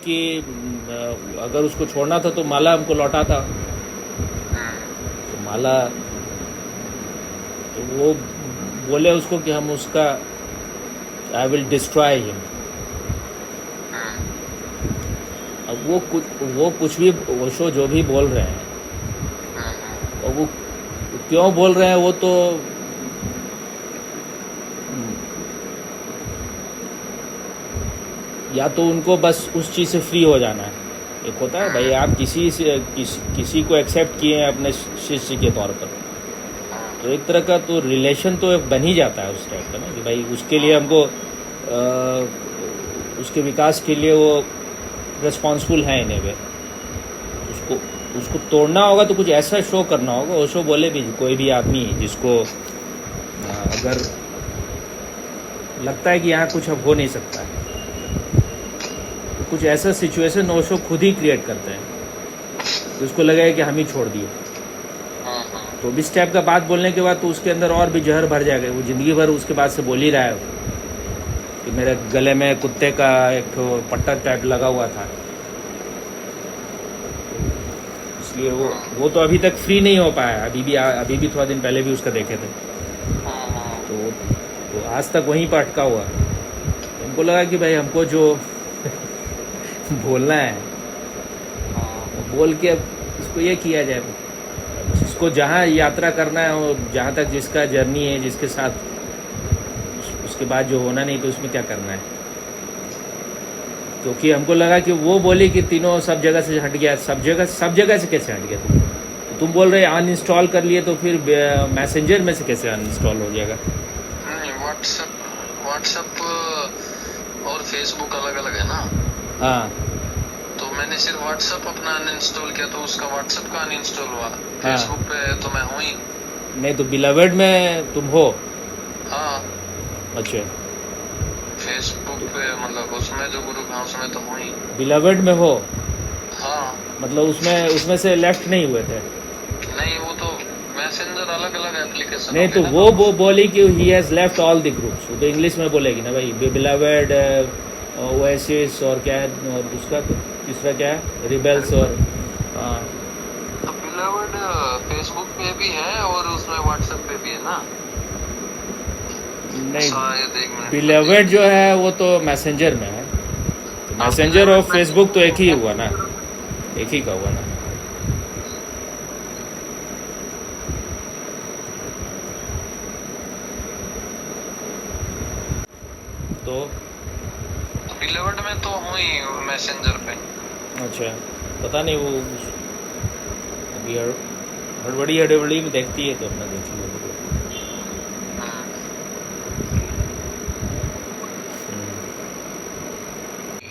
कि अगर उसको छोड़ना था तो माला हमको लौटा था। तो माला, तो वो बोले उसको कि हम उसका, आई विल डिस्ट्रॉय हिम। अब वो कुछ भी ओशो जो भी बोल रहे हैं, और वो क्यों बोल रहे हैं वो तो या तो उनको बस उस चीज़ से फ्री हो जाना है। एक होता है भाई, आप किसी को एक्सेप्ट किए हैं अपने शिष्य के तौर पर, तो एक तरह का तो रिलेशन तो बन ही जाता है उस टाइप का ना, कि भाई उसके लिए हमको उसके विकास के लिए वो रिस्पॉन्सिबल है इन ए वे। उसको उसको तोड़ना होगा तो कुछ ऐसा शो करना होगा। वो शो बोले भी कोई भी आदमी जिसको अगर लगता है कि यहाँ कुछ अब हो नहीं सकता है, तो कुछ ऐसा सिचुएशन ओशो खुद ही क्रिएट करते हैं तो उसको लगेगा कि हम ही छोड़ दिए। तो इस टाइप का बात बोलने के बाद तो उसके अंदर और भी जहर भर जाएगा। वो ज़िंदगी भर उसके बाद से बोल ही रहा है कि मेरे गले में कुत्ते का एक पट्टा टाइप लगा हुआ था। इसलिए वो तो अभी तक फ्री नहीं हो पाया। अभी भी थोड़ा दिन पहले भी उसका देखे थे, तो आज तक वहीं पर अटका हुआ। हमको लगा कि भाई हमको जो बोलना है बोल के अब इसको ये किया जाए। इसको जहाँ यात्रा करना है, और जहाँ तक जिसका जर्नी है, जिसके साथ उसके बाद जो होना नहीं तो उसमें क्या करना है। क्योंकि हमको लगा कि वो बोली कि तीनों सब जगह से हट गया। सब जगह से कैसे हट गया? तुम बोल रहे अनइंस्टॉल कर लिए, तो फिर मैसेंजर में से कैसे अनइंस्टॉल हो जाएगा? नहीं, व्हाट्सएप और फेसबुक अलग अलग है ना। हाँ, तो मैंने सिर्फ व्हाट्सएप अपना अनइंस्टॉल किया तो उसका व्हाट्सएप का अनइंस्टॉल हुआ। हाँ। फेसबुक पे तो मैं हूँ ही नहीं, तो बिलवेड में तुम हो? हाँ। अच्छा, फेसबुक पे मतलब उसमें जो ग्रुप है उसमें तो हूँ ही। बिलवेड में हो? हाँ। मतलब उसमें से लेफ्ट नहीं हुए थे? नहीं, वो तो मैसेंजर अलग अलग एप्लीकेशन नहीं, तो वो बोली कि he has left all the groups. वो तो इंग्लिश में बोलेगी ना भाई, बिलवेड, ओएसिस और क्या है, और उसका तीसरा क्या है, रिबेल्स और तो बिलवेड फेसबुक पे भी है और उसमें व्हाट्सएप पे भी है ना। नहीं, शायद एक मिनट। बिलवेड जो है वो तो मैसेंजर में है। तो मैसेंजर और फेसबुक तो एक ही हुआ ना, एक ही का हुआ ना। तो बिलवेड में तो हूँ ही मैसेंजर पे। अच्छा, पता नहीं वो अभी हड़बड़ी में देखती है तो अपना देख लीजिए।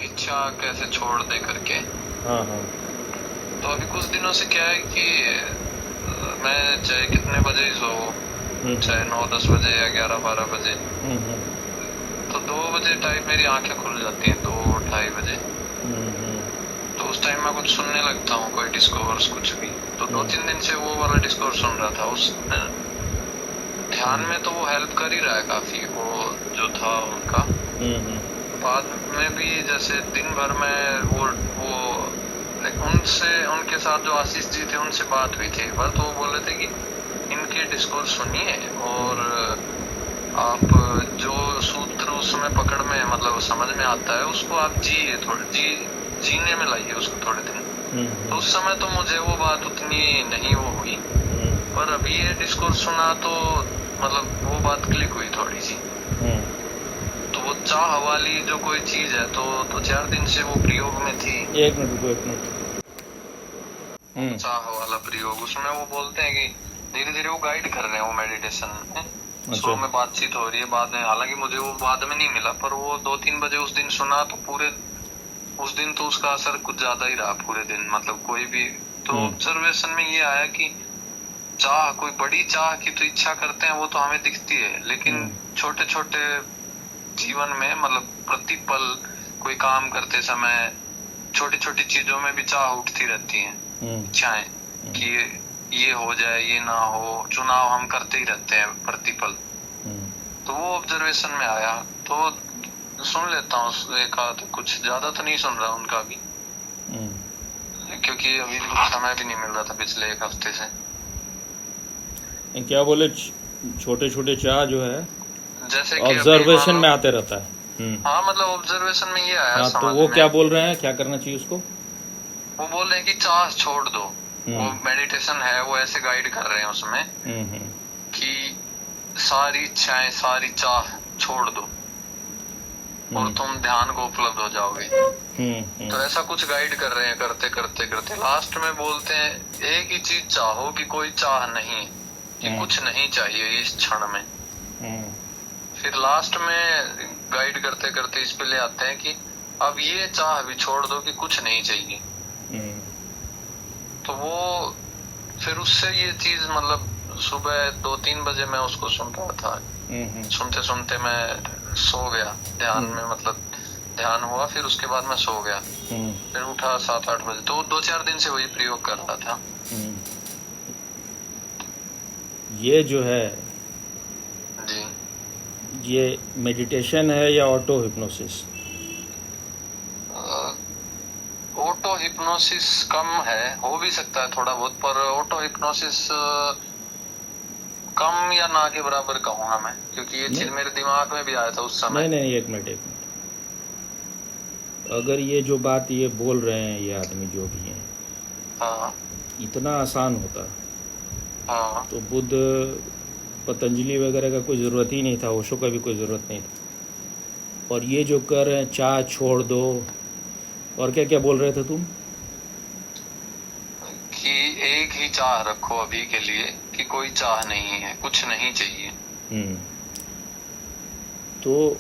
इच्छा कैसे छोड़ दे करके। हाँ हाँ। तो अभी कुछ दिनों से क्या है कि मैं चाहे कितने बजे ही सो, चाहे 9-10 बजे या 11-12 बजे, तो 2 बजे टाइप मेरी आंखें खुल जाती हैं, 2-2:30 बजे। तो उस टाइम मैं कुछ सुनने लगता हूँ, कोई डिस्कोर्स कुछ भी। तो 2-3 दिन से वो वाला डिस्कोर्स सुन रहा था। उस ध्यान में तो वो हेल्प कर ही रहा है काफी, वो जो था उनका। बाद में भी जैसे दिन भर में वो उनसे, उनके साथ जो आशीष जी थे उनसे बात हुई थी एक बार। तो वो बोल रहे थे कि इनके डिस्कोर्स सुनिए और आप जो सूत्र उस समय पकड़ में मतलब समझ में आता है उसको आप जिए, थोड़े जीने में लाइए उसको थोड़े दिन। तो उस समय तो मुझे वो बात उतनी नहीं वो हुई, पर अभी ये डिस्कोर्स सुना तो मतलब वो बात क्लिक हुई थोड़ी सी। तो वो चाह वाली जो कोई चीज है तो 4 दिन से वो प्रयोग में थी। एक मिनट रुको, एक मिनट। चाह वाला प्रयोग, उसमें वो बोलते हैं कि धीरे धीरे वो गाइड कर रहे हैं वो मेडिटेशन में। शुरू में बातचीत हो रही है, बाद में, हालांकि मुझे वो बाद में नहीं मिला, पर वो 2-3 बजे उस दिन सुना तो पूरे उस दिन तो उसका असर कुछ ज्यादा ही रहा पूरे दिन। मतलब कोई भी तो ऑब्जर्वेशन में ये आया कि चाह, कोई बड़ी चाह की तो इच्छा करते हैं वो तो हमें दिखती है, लेकिन छोटे छोटे जीवन में मतलब प्रतिपल कोई काम करते समय छोटी छोटी चीजों में भी चाह उठती रहती है, इच्छाएं कि ये हो जाए, ये ना हो। चुनाव हम करते ही रहते हैं प्रतिपल। तो वो ऑब्जर्वेशन में आया। तो सुन लेता हूँ एक आध, कुछ ज्यादा तो नहीं सुन रहा उनका भी, क्योंकि अभी कुछ समय भी नहीं मिल रहा था पिछले एक हफ्ते से। क्या बोले, छोटे छोटे चाह जो है जैसे कि ऑब्जर्वेशन में आते रहता है। हाँ मतलब ऑब्जर्वेशन में ये आया। हाँ, तो वो क्या बोल रहे हैं, क्या करना चाहिए उसको? वो बोल रहे हैं कि चाह छोड़ दो। वो मेडिटेशन है, वो ऐसे गाइड कर रहे हैं उसमें कि सारी इच्छाएं, सारी चाह छोड़ दो और तुम ध्यान को उपलब्ध हो जाओगे। तो ऐसा कुछ गाइड कर रहे हैं। करते करते करते लास्ट में बोलते हैं एक ही चीज चाहो कि कोई चाह नहीं, कि कुछ नहीं चाहिए इस क्षण में। फिर लास्ट में गाइड करते करते इस पे ले आते हैं कि अब ये चाह भी छोड़ दो कि कुछ नहीं चाहिए। तो वो फिर उससे ये चीज मतलब सुबह 2-3 बजे मैं उसको सुन रहा था। सुनते सुनते मैं सो गया ध्यान में, मतलब ध्यान हुआ, फिर उसके बाद मैं सो गया। फिर उठा 7-8 बजे। तो 2-4 दिन से वही प्रयोग कर रहा था। ये जो है जी, ये मेडिटेशन है या ऑटो हिप्नोसिस? ऑटो हिप्नोसिस कम है, हो भी सकता है थोड़ा बहुत, पर ऑटो हिप्नोसिस कम या ना के बराबर कहूंगा मैं, क्योंकि ये चीज मेरे दिमाग में भी आया था उस समय। नहीं, एक मिनट। अगर ये जो बात ये बोल रहे हैं ये आदमी जो भी हैं, हाँ, इतना आसान होता हाँ, तो बुद्ध, पतंजलि वगैरह का कोई ज़रूरत ही नहीं था, ओशो का भी कोई ज़रूरत नहीं था। और ये जो कर रहे हैं, चाह छोड़ दो, और क्या क्या बोल रहे थे तुम? कि एक ही चाह रखो अभी के लिए, कि कोई चाह नहीं है, कुछ नहीं चाहिए। तो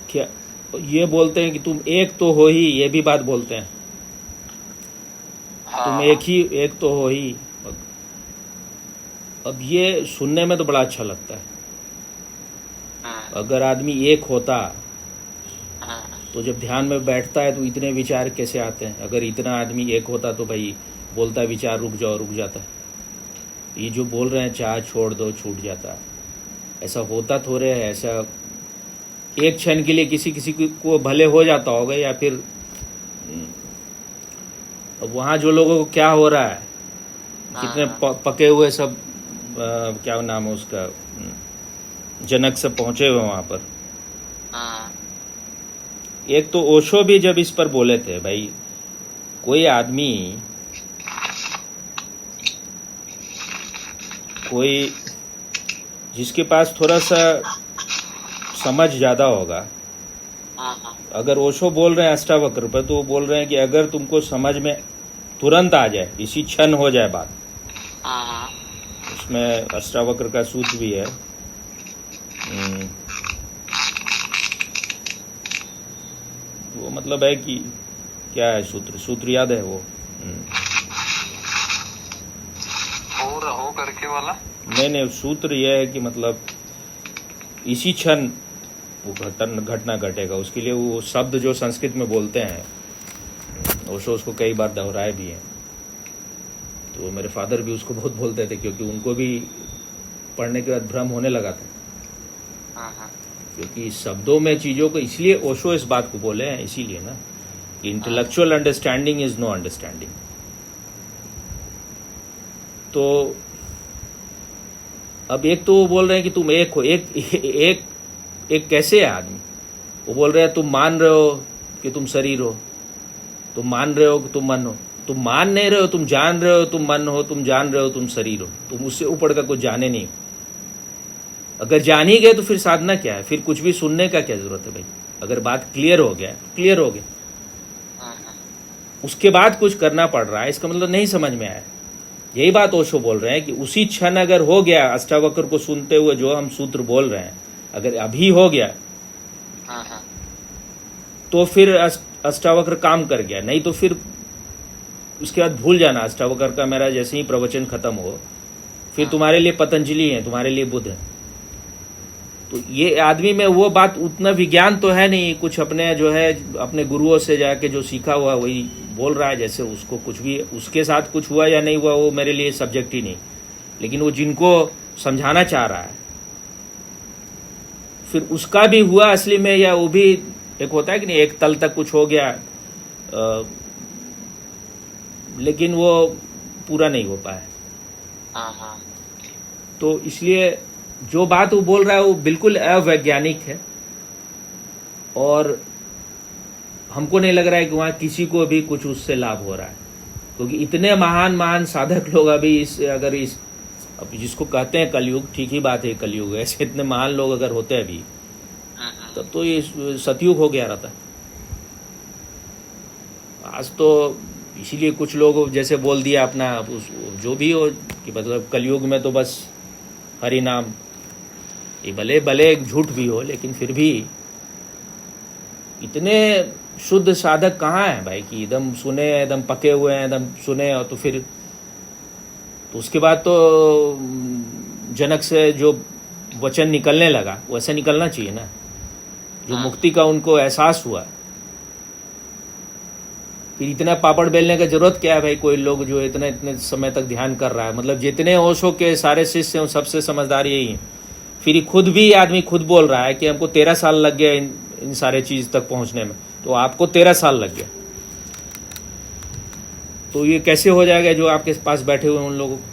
क्या ये बोलते हैं कि तुम एक तो हो ही, ये भी बात बोलते हैं। हाँ, तुम एक तो हो ही। अब ये सुनने में तो बड़ा अच्छा लगता है। अगर आदमी एक होता तो जब ध्यान में बैठता है तो इतने विचार कैसे आते हैं? अगर इतना आदमी एक होता तो भाई बोलता विचार रुक जाओ, रुक जाता। ये जो बोल रहे हैं चाह छोड़ दो, छूट जाता, ऐसा होता थोड़े है। ऐसा एक क्षण के लिए किसी किसी को भले हो जाता होगा, या फिर अब वहाँ जो लोगों को क्या हो रहा है, कितने पके हुए सब, क्या नाम है उसका, जनक सब पहुंचे हुए वहाँ पर। एक तो ओशो भी जब इस पर बोले थे, भाई कोई आदमी, कोई जिसके पास थोड़ा सा समझ ज़्यादा होगा, अगर ओशो बोल रहे हैं अष्टावक्र पर, तो वो बोल रहे हैं कि अगर तुमको समझ में तुरंत आ जाए, इसी क्षण हो जाए बात, उसमें अष्टावक्र का सूत्र भी है। वो मतलब है कि क्या है सूत्र याद है वो? हो करके वाला नहीं, सूत्र यह है कि मतलब इसी क्षण वो घटना घटेगा। उसके लिए वो शब्द जो संस्कृत में बोलते हैं, ओशो उसको कई बार दोहराए भी हैं। तो मेरे फादर भी उसको बहुत बोलते थे, क्योंकि उनको भी पढ़ने के बाद भ्रम होने लगा था। क्योंकि शब्दों में चीज़ों को, इसलिए ओशो इस बात को बोले हैं, इसीलिए ना, intellectual understanding is no understanding. तो अब एक तो वो बोल रहे हैं कि तुम एक हो। एक कैसे है आदमी? वो बोल रहे हैं तुम मान रहे हो कि तुम शरीर हो, तुम मान रहे हो कि तुम मन हो। तुम मान नहीं रहे हो, तुम जान रहे हो तुम मन हो, तुम जान रहे हो तुम शरीर हो। तुम उससे ऊपर का कुछ जाने नहीं। अगर जान ही गए तो फिर साधना क्या है? फिर कुछ भी सुनने का क्या जरूरत है भाई? अगर बात क्लियर हो गया, क्लियर हो गया, उसके बाद कुछ करना पड़ रहा है, इसका मतलब नहीं समझ में आया। यही बात ओशो बोल रहे हैं कि उसी क्षण अगर हो गया, अष्टावक्र को सुनते हुए जो हम सूत्र बोल रहे हैं, अगर अभी हो गया तो फिर अष्टावक्र काम कर गया। नहीं तो फिर उसके बाद भूल जाना अष्टावक्र का। मेरा जैसे ही प्रवचन खत्म हो, फिर तुम्हारे लिए पतंजलि है, तुम्हारे लिए बुद्ध है। तो ये आदमी में वो बात, उतना विज्ञान तो है नहीं, कुछ अपने जो है अपने गुरुओं से जाके जो सीखा हुआ वही बोल रहा है। जैसे उसको कुछ भी, उसके साथ कुछ हुआ या नहीं हुआ वो मेरे लिए सब्जेक्ट ही नहीं, लेकिन वो जिनको समझाना चाह रहा है, फिर उसका भी हुआ असली में, या वो भी एक होता है कि नहीं, एक तल तक कुछ हो गया लेकिन वो पूरा नहीं हो पाया। हाँ। तो इसलिए जो बात वो बोल रहा है वो बिल्कुल अवैज्ञानिक है, और हमको नहीं लग रहा है कि वहां किसी को भी कुछ उससे लाभ हो रहा है, क्योंकि इतने महान महान साधक लोग अभी अब जिसको कहते हैं कलयुग, ठीक ही बात है कलयुग है, ऐसे इतने महान लोग अगर होते अभी, तब तो ये सतयुग हो गया रहता। आज तो इसीलिए कुछ लोग जैसे बोल दिया अपना जो भी हो कि मतलब कलयुग में तो बस हरि नाम, ये भले भले झूठ भी हो, लेकिन फिर भी इतने शुद्ध साधक कहाँ है भाई कि एकदम सुने, एकदम पके हुए हैं, एकदम सुने, और तो फिर तो उसके बाद तो जनक से जो वचन निकलने लगा वैसे निकलना चाहिए ना, जो मुक्ति का उनको एहसास हुआ। फिर इतना पापड़ बेलने का जरूरत क्या है भाई? कोई लोग जो इतने समय तक ध्यान कर रहा है, मतलब जितने ओशो के सारे शिष्य हैं सबसे समझदार यही है। फिर खुद भी आदमी खुद बोल रहा है कि हमको 13 साल लग गया इन सारे चीज तक पहुंचने में, तो आपको 13 साल लग गया, तो ये कैसे हो जाएगा जो आपके पास बैठे हुए उन लोगों को?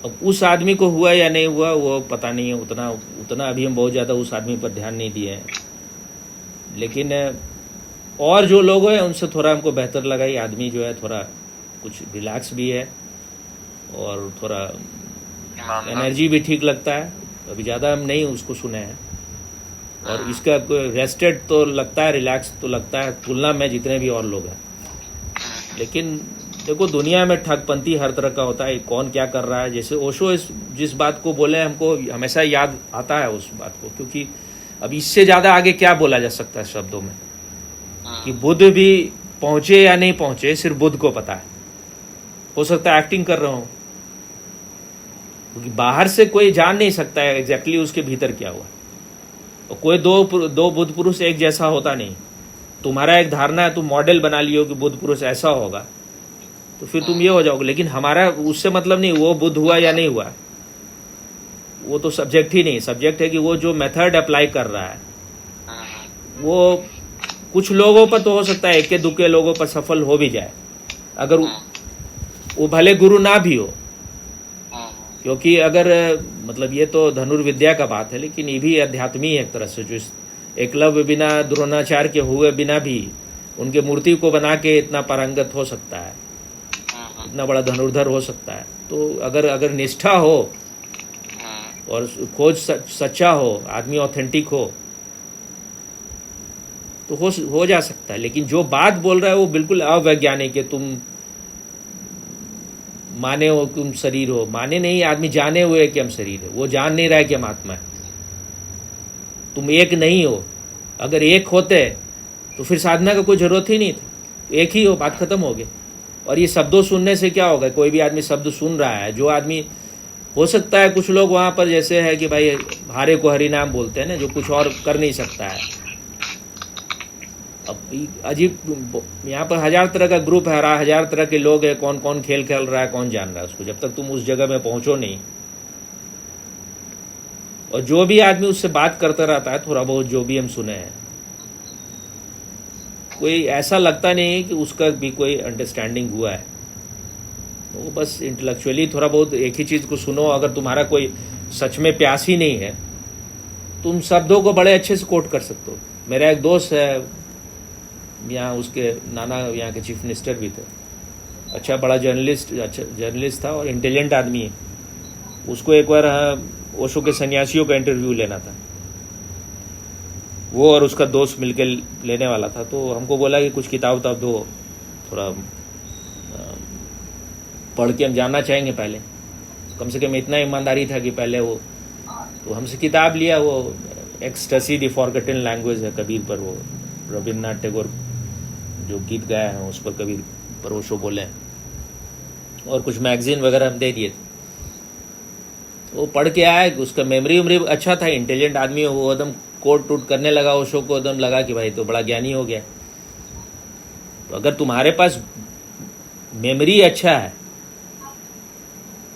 अब उस आदमी को हुआ या नहीं हुआ वो पता नहीं है, उतना अभी हम बहुत ज्यादा उस आदमी पर ध्यान नहीं दिए हैं, लेकिन और जो लोग हैं उनसे थोड़ा हमको बेहतर लगा। ये आदमी जो है थोड़ा कुछ रिलैक्स भी है और थोड़ा एनर्जी भी ठीक लगता है। अभी ज़्यादा हम नहीं उसको सुने हैं, और इसका रेस्टेड तो लगता है, रिलैक्स तो लगता है तुलना में जितने भी और लोग हैं। लेकिन देखो दुनिया में ठगपंथी हर तरह का होता है, कौन क्या कर रहा है। जैसे ओशो जिस बात को बोले हमको हमेशा याद आता है उस बात को, क्योंकि अब इससे ज़्यादा आगे क्या बोला जा सकता है शब्दों में कि बुद्ध भी पहुंचे या नहीं पहुंचे सिर्फ बुद्ध को पता है। हो सकता है एक्टिंग कर रहा हूं, क्योंकि बाहर से कोई जान नहीं सकता है एग्जैक्टली उसके भीतर क्या हुआ, और कोई दो बुद्ध पुरुष एक जैसा होता नहीं। तुम्हारा एक धारणा है, तुम मॉडल बना लियो कि बुद्ध पुरुष ऐसा होगा, तो फिर तुम ये हो जाओगे। लेकिन हमारा उससे मतलब नहीं वो बुद्ध हुआ या नहीं हुआ, वो तो सब्जेक्ट ही नहीं। सब्जेक्ट है कि वो जो मेथड अप्लाई कर रहा है वो कुछ लोगों पर तो हो सकता है, इक्के दुक्के लोगों पर सफल हो भी जाए, अगर वो भले गुरु ना भी हो। क्योंकि अगर मतलब ये तो धनुर्विद्या का बात है, लेकिन ये भी अध्यात्मी है एक तरह से। जो एकलव्य बिना द्रोणाचार्य के हुए बिना भी उनके मूर्ति को बना के इतना पारंगत हो सकता है, इतना बड़ा धनुर्धर हो सकता है। तो अगर निष्ठा हो और खोज सच्चा हो, आदमी ऑथेंटिक हो, तो हो जा सकता है। लेकिन जो बात बोल रहा है वो बिल्कुल अवैज्ञानिक है। तुम माने हो तुम शरीर हो, माने नहीं, आदमी जाने हुए कि हम शरीर है, वो जान नहीं रहा है कि हम आत्मा है। तुम एक नहीं हो। अगर एक होते तो फिर साधना का कोई जरूरत ही नहीं था। एक ही हो, बात खत्म हो गई। और ये शब्दों सुनने से क्या होगा? कोई भी आदमी शब्द सुन रहा है, जो आदमी हो सकता है कुछ लोग वहां पर जैसे है कि भाई हारे को हरि नाम बोलते हैं ना, जो कुछ और कर नहीं सकता है। अब अजीब, यहाँ पर 1000 तरह का ग्रुप है, 1000 तरह के लोग हैं, कौन कौन खेल खेल रहा है कौन जान रहा है उसको, जब तक तुम उस जगह में पहुंचो नहीं। और जो भी आदमी उससे बात करता रहता है, थोड़ा बहुत जो भी हम सुने हैं, कोई ऐसा लगता नहीं है कि उसका भी कोई अंडरस्टैंडिंग हुआ है। वो बस इंटेलेक्चुअली थोड़ा बहुत एक ही चीज को सुनो। अगर तुम्हारा कोई सच में प्यास ही नहीं है, तुम शब्दों को बड़े अच्छे से कोट कर सकते हो। मेरा एक दोस्त है यहाँ, उसके नाना यहाँ के चीफ मिनिस्टर भी थे, अच्छा बड़ा जर्नलिस्ट था और इंटेलिजेंट आदमी है। उसको एक बार ओशो के सन्यासियों का इंटरव्यू लेना था, वो और उसका दोस्त मिलकर लेने वाला था। तो हमको बोला कि कुछ किताब दो, थोड़ा पढ़ के हम जानना चाहेंगे। पहले कम से कम इतना ईमानदारी था कि पहले वो तो हमसे किताब लिया। वो एक्सटेसी द फॉरगॉटन लैंग्वेज है कबीर पर, वो रविन्द्रनाथ टैगोर जो गीत गाया है उस पर कबीर पर ओशो बोले हैं, और कुछ मैगजीन वगैरह हम दे दिए थे। वो पढ़ के आया, उसका मेमोरी अच्छा था, इंटेलिजेंट आदमी, वो एकदम कोट टूट करने लगा ओशो को, एकदम लगा कि भाई तो बड़ा ज्ञानी हो गया। तो अगर तुम्हारे पास मेमोरी अच्छा है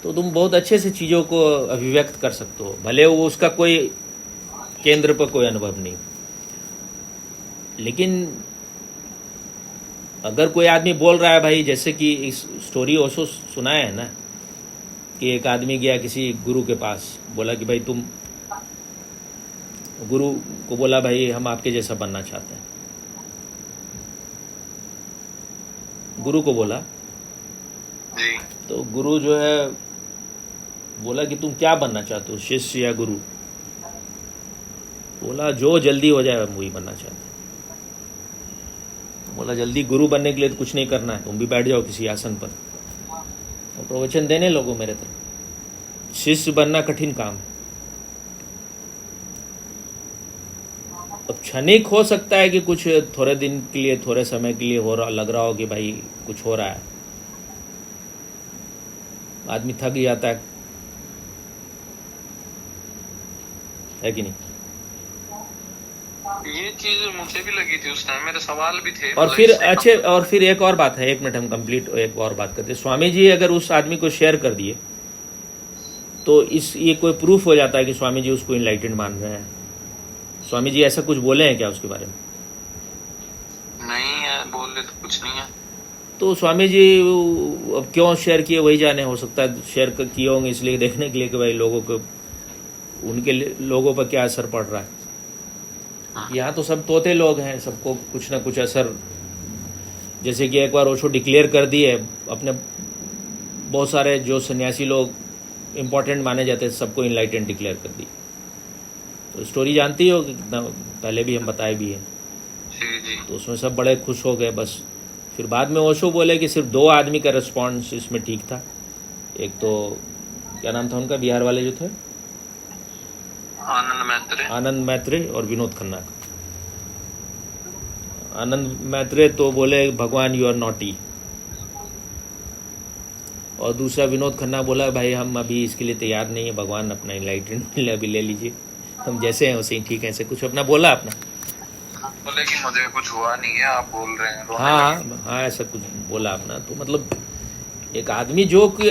तो तुम बहुत अच्छे से चीज़ों को अभिव्यक्त कर सकते हो, भले वो उसका कोई केंद्र पर कोई अनुभव नहीं। लेकिन अगर कोई आदमी बोल रहा है भाई, जैसे कि इस स्टोरी ओशो सुनाया है ना, कि एक आदमी गया किसी गुरु के पास, बोला कि भाई तुम, गुरु को बोला भाई हम आपके जैसा बनना चाहते हैं। गुरु को बोला जी। तो गुरु जो है बोला कि तुम क्या बनना चाहते हो, शिष्य या गुरु? बोला जो जल्दी हो जाए वही बनना चाहते हैं। बोला जल्दी गुरु बनने के लिए तो कुछ नहीं करना है, तुम भी बैठ जाओ किसी आसन पर और प्रवचन देने लोगों मेरे तरफ। शिष्य बनना कठिन काम है। अब क्षणिक हो सकता है कि कुछ थोड़े दिन के लिए, थोड़े समय के लिए लग रहा हो कि भाई कुछ हो रहा है, आदमी थक जाता है कि नहीं? ये चीज मुझे भी लगी थी उस टाइम, मेरे सवाल भी थे। और फिर अच्छे, और फिर एक और बात है, 1 मिनट हम कंप्लीट एक और बात करते हैं। स्वामी जी अगर उस आदमी को शेयर कर दिए तो ये कोई प्रूफ हो जाता है कि स्वामी जी उसको इनलाइटेंड मान रहे हैं? स्वामी जी ऐसा कुछ बोले हैं क्या उसके बारे में? नहीं है, बोले तो कुछ नहीं है। तो स्वामी जी अब क्यों शेयर किए वही जाने। हो सकता है शेयर किए होंगे इसलिए, देखने के लिए कि भाई लोगों को, उनके लोगों पर क्या असर पड़ रहा है। यहाँ तो सब तोते लोग हैं, सबको कुछ ना कुछ असर, जैसे कि एक बार ओशो डिक्लेयर कर दिए अपने, बहुत सारे जो सन्यासी लोग इम्पोर्टेंट माने जाते हैं सबको इनलाइटेंड डिक्लेयर कर दी। तो स्टोरी जानती हो कि कितना पहले भी हम बताए भी हैं। जी। तो उसमें सब बड़े खुश हो गए बस। फिर बाद में ओशो बोले कि सिर्फ 2 आदमी का रिस्पॉन्स इसमें ठीक था। एक तो क्या नाम था उनका, बिहार वाले जो थे, आनंद मैत्रे और विनोद खन्ना का। आनंद मैत्रे तो बोले भगवान यू आर नॉटी, और दूसरा विनोद खन्ना बोला भाई हम अभी इसके लिए तैयार नहीं है, भगवान अपना इनलाइटमेंट अभी ले लीजिए, हम जैसे हैं वैसे ही ठीक है। ऐसे कुछ अपना बोला अपना, बोले कि मुझे कुछ हुआ नहीं है, आप बोल रहे हैं। हाँ ऐसा कुछ बोला अपना। तो मतलब एक आदमी जो कि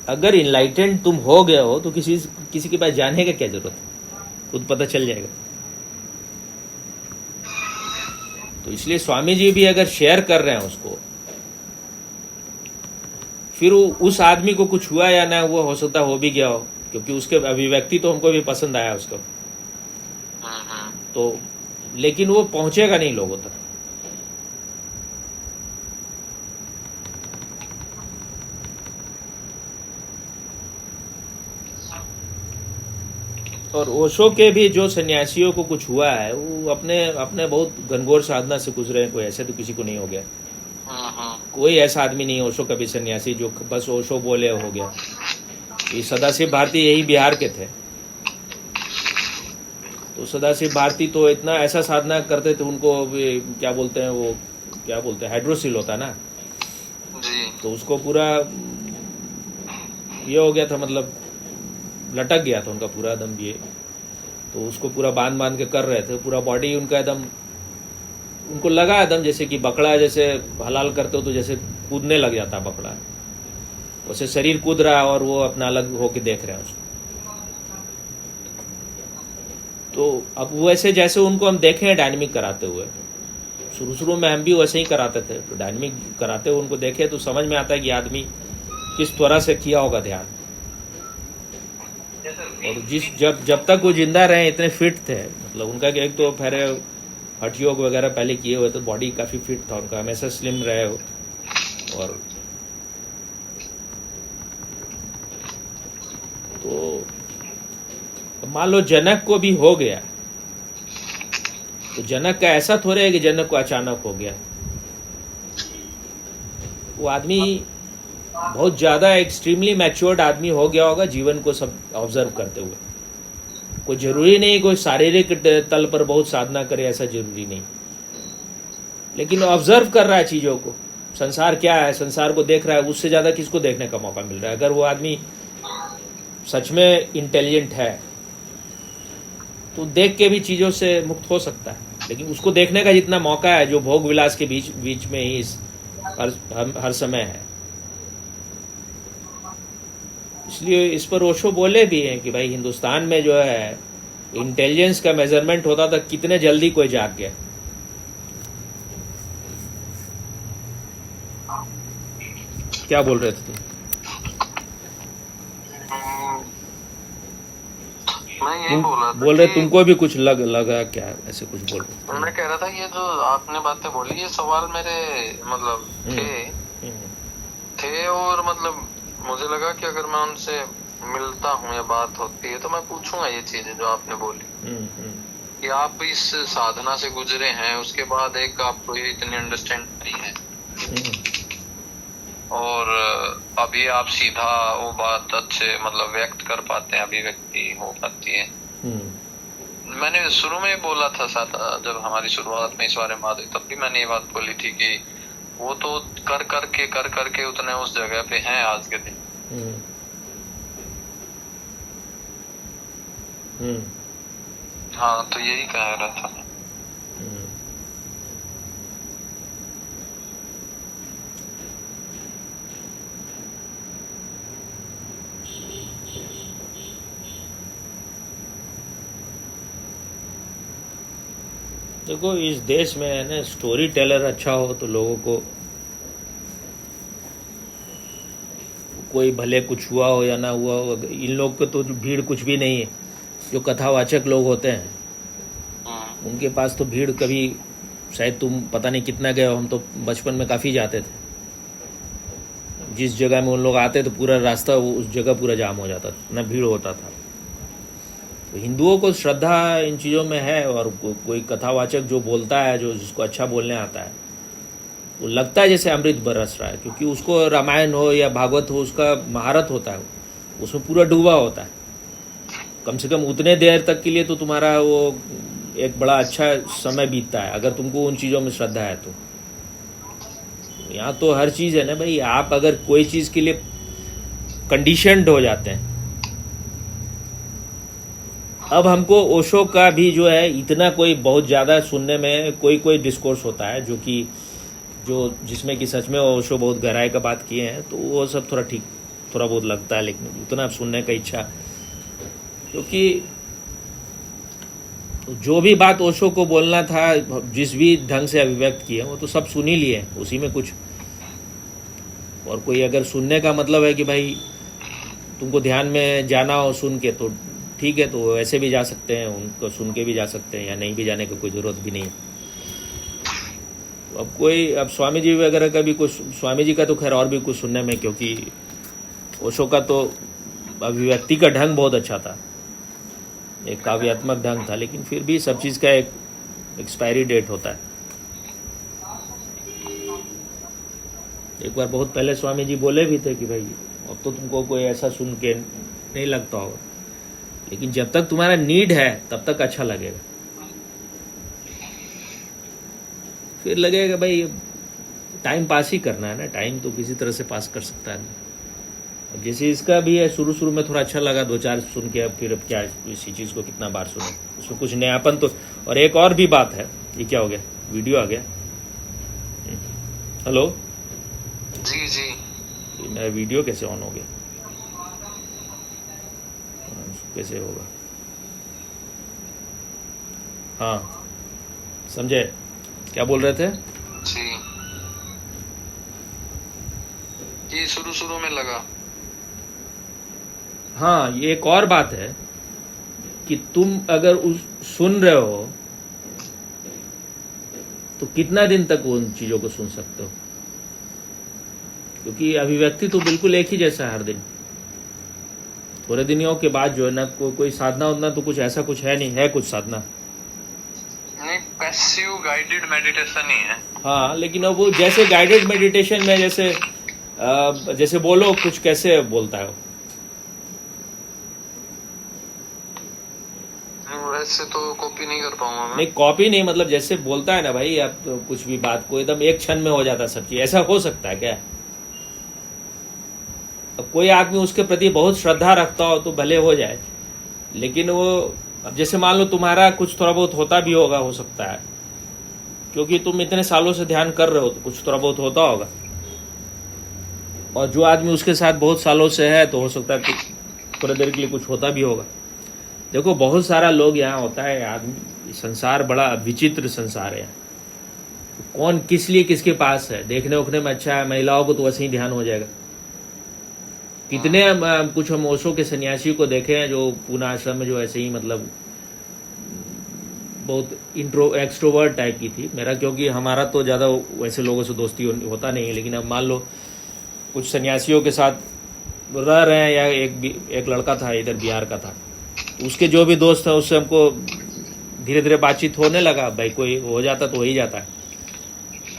अगर इनलाइटेंड तुम हो गए हो तो किसी के पास जाने का क्या जरूरत है, खुद पता चल जाएगा। तो इसलिए स्वामी जी भी अगर शेयर कर रहे हैं उसको, फिर उस आदमी को कुछ हुआ या ना, वो हो सकता हो भी गया हो, क्योंकि उसके अभिव्यक्ति तो हमको भी पसंद आया उसको। तो लेकिन वो पहुंचेगा नहीं लोगों तक। और ओशो के भी जो सन्यासियों को कुछ हुआ है वो अपने बहुत घनघोर साधना से गुजरे हैं। कोई ऐसे तो किसी को नहीं हो गया। कोई ऐसा आदमी नहीं ओशो का भी सन्यासी जो बस ओशो बोले हो गया। ये सदाशिव भारती यही बिहार के थे। तो सदाशिव भारती तो इतना ऐसा साधना करते थे, उनको क्या बोलते हैं, वो क्या बोलते हैं, हाइड्रोसिल होता है ना जी। तो उसको पूरा ये हो गया था, मतलब लटक गया था उनका पूरा दम ये। तो उसको पूरा बांध के कर रहे थे, पूरा बॉडी उनका एकदम, उनको लगा एकदम जैसे कि बकड़ा जैसे हलाल करते हो तो जैसे कूदने लग जाता बकड़ा, वैसे शरीर कूद रहा है और वो अपना अलग होके देख रहे हैं उसको। तो अब वैसे जैसे उनको हम देखें डायनेमिक कराते हुए, शुरू में हम भी वैसे ही कराते थे, तो डायनेमिक कराते हुए उनको देखे तो समझ में आता है कि आदमी किस तरह से किया होगा ध्यान। और जब तक वो जिंदा रहे इतने फिट थे, मतलब उनका एक तो फिर हठ योग वगैरह पहले किए हुए, तो बॉडी काफी फिट था उनका, हमेशा स्लिम रहे हो। और तो मान लो जनक को भी हो गया, तो जनक का ऐसा थोड़ा है कि जनक को अचानक हो गया। वो आदमी बहुत ज्यादा एक्सट्रीमली मैच्योर्ड आदमी हो गया होगा जीवन को सब ऑब्जर्व करते हुए। कोई जरूरी नहीं कोई शारीरिक तल पर बहुत साधना करे, ऐसा जरूरी नहीं, लेकिन ऑब्जर्व कर रहा है चीजों को, संसार क्या है, संसार को देख रहा है। उससे ज्यादा किसको देखने का मौका मिल रहा है? अगर वो आदमी सच में इंटेलिजेंट है तो देख के भी चीजों से मुक्त हो सकता है, लेकिन उसको देखने का जितना मौका है जो भोग विलास के बीच में ही हर समय है। इसलिए इस पर ओशो बोले भी हैं कि भाई हिंदुस्तान में जो है इंटेलिजेंस का मेजरमेंट होता था कितने जल्दी कोई जाग गया। क्या बोल रहे थे तुम? मैं यही बोला था बोल रहे कि तुमको भी कुछ लगा क्या, ऐसे कुछ बोल रहे मैं कह रहा था ये जो आपने बातें बोली ये सवाल मेरे मतलब थे? थे और मतलब मुझे लगा कि अगर मैं उनसे मिलता हूँ या बात होती है तो मैं पूछूंगा ये चीजें जो आपने बोली कि आप इस साधना से गुजरे हैं, उसके बाद एक आपको ये इतनी अंडरस्टैंडिंग है और अभी आप सीधा वो बात अच्छे मतलब व्यक्त कर पाते हैं, अभिव्यक्ति हो पाती है। मैंने शुरू में बोला था जब हमारी शुरुआत में इस बारे में बात हुई तब भी मैंने ये बात बोली थी कि वो तो कर करके उतने उस जगह पे हैं आज के दिन। हाँ तो यही कह रहा था। देखो इस देश में है ना, स्टोरी टेलर अच्छा हो तो लोगों को कोई भले कुछ हुआ हो या ना हुआ हो, इन लोग को तो भीड़ कुछ भी नहीं है। जो कथावाचक लोग होते हैं उनके पास तो भीड़ कभी, शायद तुम पता नहीं कितना गए हो, हम तो बचपन में काफ़ी जाते थे। जिस जगह में उन लोग आते तो पूरा रास्ता उस जगह पूरा जाम हो जाता था, ना भीड़ होता था। तो हिंदुओं को श्रद्धा इन चीज़ों में है और कोई कथावाचक जो बोलता है, जो जिसको अच्छा बोलने आता है, वो लगता है जैसे अमृत बरस रहा है, क्योंकि उसको रामायण हो या भागवत हो उसका महारत होता है, उसमें पूरा डूबा होता है। कम से कम उतने देर तक के लिए तो तुम्हारा वो एक बड़ा अच्छा समय बीतता है अगर तुमको उन चीज़ों में श्रद्धा है तो। यहाँ तो हर चीज़ है ना भाई, आप अगर कोई चीज़ के लिए कंडीशनड हो जाते हैं। अब हमको ओशो का भी जो है इतना कोई बहुत ज़्यादा सुनने में कोई डिस्कोर्स होता है जो जिसमें कि सच में ओशो बहुत गहराई का बात किए हैं, तो वो सब थोड़ा बहुत लगता है, लेकिन उतना सुनने का इच्छा, क्योंकि जो भी बात ओशो को बोलना था, जिस भी ढंग से अभिव्यक्त किए वो तो सब सुन ही लिए, उसी में कुछ। और कोई अगर सुनने का मतलब है कि भाई तुमको ध्यान में जाना हो सुन के, तो ठीक है, तो ऐसे भी जा सकते हैं, उनको सुन के भी जा सकते हैं, या नहीं भी जाने की कोई ज़रूरत भी नहीं है। अब स्वामी जी वगैरह का भी कुछ, स्वामी जी का तो खैर और भी कुछ सुनने में, क्योंकि ओशो का तो अभिव्यक्ति का ढंग बहुत अच्छा था, एक काव्यात्मक ढंग था, लेकिन फिर भी सब चीज़ का एक एक्सपायरी डेट होता है। एक बार बहुत पहले स्वामी जी बोले भी थे कि भाई अब तो तुमको कोई ऐसा सुन के नहीं लगता होगा, लेकिन जब तक तुम्हारा नीड है तब तक अच्छा लगेगा, फिर लगेगा भाई टाइम पास ही करना है ना, टाइम तो किसी तरह से पास कर सकता है। अब जैसे इसका भी है, शुरू में थोड़ा अच्छा लगा, 2-4 सुन के, अब फिर अब क्या इसी चीज़ को कितना बार सुने, उसमें कुछ नयापन तो। और एक और भी बात है, ये क्या हो गया, वीडियो आ गया। हेलो जी मेरा वीडियो कैसे ऑन हो गया, कैसे होगा? हाँ समझे क्या बोल रहे थे? जी ये शुरू में लगा। हाँ, ये एक और बात है कि तुम अगर सुन रहे हो तो कितना दिन तक उन चीजों को सुन सकते हो, क्योंकि अभिव्यक्ति तो बिल्कुल एक ही जैसा है हर दिन। थोड़े दिनों के बाद जो है ना, कोई साधना उतना तो कुछ ऐसा कुछ है नहीं, है कुछ साधना नहीं, पैसिव गाइडेड मेडिटेशन ही है। हाँ, लेकिन अब वो जैसे गाइडेड मेडिटेशन में जैसे बोलो कुछ, कैसे बोलता है वैसे तो कॉपी नहीं कर पाऊंगा मैं। नहीं, कॉपी नहीं, मतलब जैसे बोलता है ना भाई, अब तो कुछ भी बात को एकदम एक क्षण में हो जाता है सब चीज, ऐसा हो सकता है क्या? अब कोई आदमी उसके प्रति बहुत श्रद्धा रखता हो तो भले हो जाए, लेकिन वो अब जैसे मान लो तुम्हारा कुछ थोड़ा बहुत होता भी होगा, हो सकता है, क्योंकि तुम इतने सालों से ध्यान कर रहे हो तो कुछ थोड़ा बहुत होता होगा। और जो आदमी उसके साथ बहुत सालों से है तो हो सकता है कुछ थोड़ी देर के लिए कुछ होता भी होगा। देखो बहुत सारा लोग यहाँ होता है, आदमी संसार बड़ा विचित्र संसार है। कौन किस लिए किसके पास है, देखने उखने में अच्छा है, महिलाओं को तो वैसे ही ध्यान हो जाएगा। कितने कुछ हम ओशो के सन्यासी को देखे हैं जो पूना आश्रम में जो ऐसे ही मतलब बहुत एक्सट्रोवर्ट टाइप की थी। मेरा क्योंकि हमारा तो ज़्यादा वैसे लोगों से दोस्ती होता नहीं है, लेकिन अब मान लो कुछ सन्यासियों के साथ रह रहे हैं, या एक लड़का था इधर बिहार का था, उसके जो भी दोस्त है उससे हमको धीरे धीरे बातचीत होने लगा। भाई कोई हो जाता तो हो ही जाता है।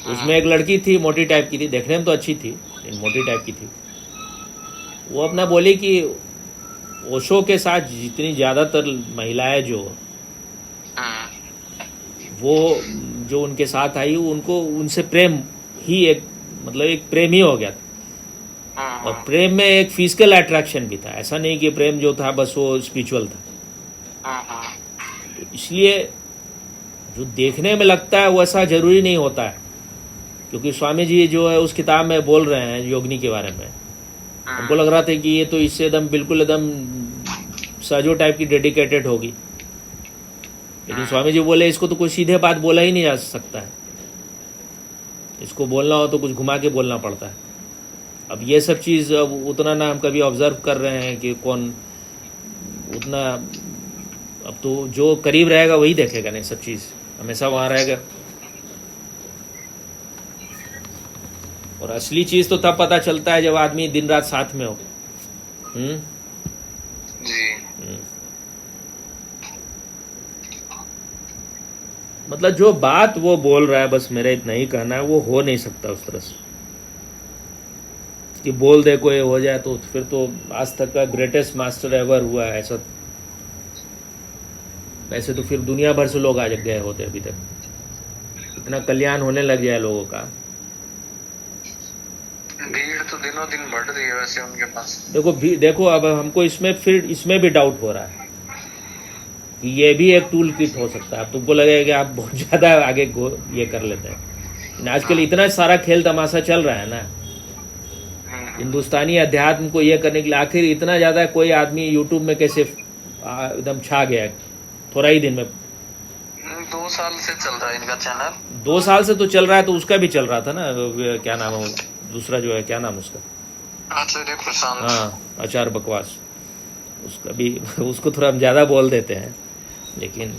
उसमें एक लड़की थी, मोटी टाइप की थी, देखने में तो अच्छी थी लेकिन मोटी टाइप की थी। वो अपना बोली कि ओशो के साथ जितनी ज़्यादातर महिलाएं जो वो जो उनके साथ आई, उनको उनसे प्रेम ही एक मतलब एक प्रेम ही हो गया था। और प्रेम में एक फिजिकल अट्रैक्शन भी था, ऐसा नहीं कि प्रेम जो था बस वो स्पिरिचुअल था। तो इसलिए जो देखने में लगता है वैसा जरूरी नहीं होता है, क्योंकि स्वामी जी जो है उस किताब में बोल रहे हैं योगिनी के बारे में। हमको लग रहा था कि ये तो इससे एकदम बिल्कुल एकदम सजो टाइप की डेडिकेटेड होगी, लेकिन स्वामी जी बोले इसको तो कोई सीधे बात बोला ही नहीं जा सकता है, इसको बोलना हो तो कुछ घुमा के बोलना पड़ता है। अब ये सब चीज़ अब उतना ना हम कभी ऑब्जर्व कर रहे हैं कि कौन उतना, अब तो जो करीब रहेगा वही देखेगा, नहीं सब चीज़ हमेशा वहाँ रहेगा। और असली चीज़ तो तब पता चलता है जब आदमी दिन रात साथ में हो। जी। मतलब जो बात वो बोल रहा है, बस मेरा इतना ही कहना है, वो हो नहीं सकता उस तरह से कि बोल दे कोई हो जाए तो फिर तो आज तक का ग्रेटेस्ट मास्टर एवर हुआ है ऐसा। वैसे तो फिर दुनिया भर से लोग आ गए होते अभी तक, इतना कल्याण होने लग गया है लोगों का। भीड़ तो दिनों दिन बढ़ रही है वैसे उनके पास। देखो अब हमको इसमें भी डाउट हो रहा है कि ये भी एक टूल किट हो सकता है। अब तुमको लगेगा कि आप बहुत ज्यादा आगे ये कर लेते हैं। आजकल इतना सारा खेल तमाशा चल रहा है ना हिंदुस्तानी अध्यात्म को ये करने के लिए, आखिर इतना ज्यादा कोई आदमी यूट्यूब में कैसे एकदम छा गया है थोड़ा ही दिन में। 2 साल से चल रहा है इनका चैनल। 2 साल से तो चल रहा है, तो उसका भी चल रहा था ना, क्या नाम है दूसरा जो है, क्या नाम उसका, आचार्य प्रशांत। हाँ आचार्य बकवास, उसका भी उसको थोड़ा हम ज्यादा बोल देते हैं, लेकिन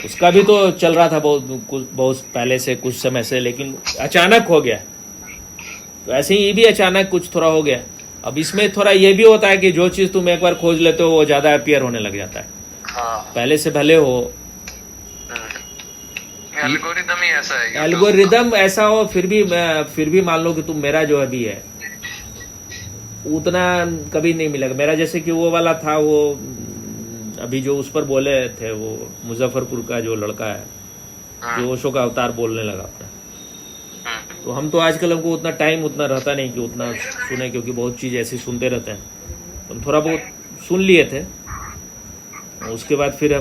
उसका भी तो चल रहा था बहुत पहले से, कुछ समय से, लेकिन अचानक हो गया। तो ऐसे ही ये भी अचानक कुछ थोड़ा हो गया। अब इसमें थोड़ा ये भी होता है कि जो चीज तुम एक बार खोज लेते हो वो ज्यादा अपीयर होने लग जाता है। हाँ। पहले से भले हो एल्गोरिदम ही ऐसा है, एल्गोरिदम ऐसा हो, फिर भी मान लो कि तुम मेरा जो अभी है उतना कभी नहीं मिलेगा मेरा। जैसे कि वो वाला था, वो अभी जो उस पर बोले थे, वो मुजफ्फरपुर का जो लड़का है जो ओशो का अवतार बोलने लगा अपना, तो हम तो आजकल हमको उतना टाइम उतना रहता नहीं कि उतना सुने, क्योंकि बहुत चीज ऐसी सुनते रहते हैं। हम थोड़ा बहुत सुन लिए थे, उसके बाद फिर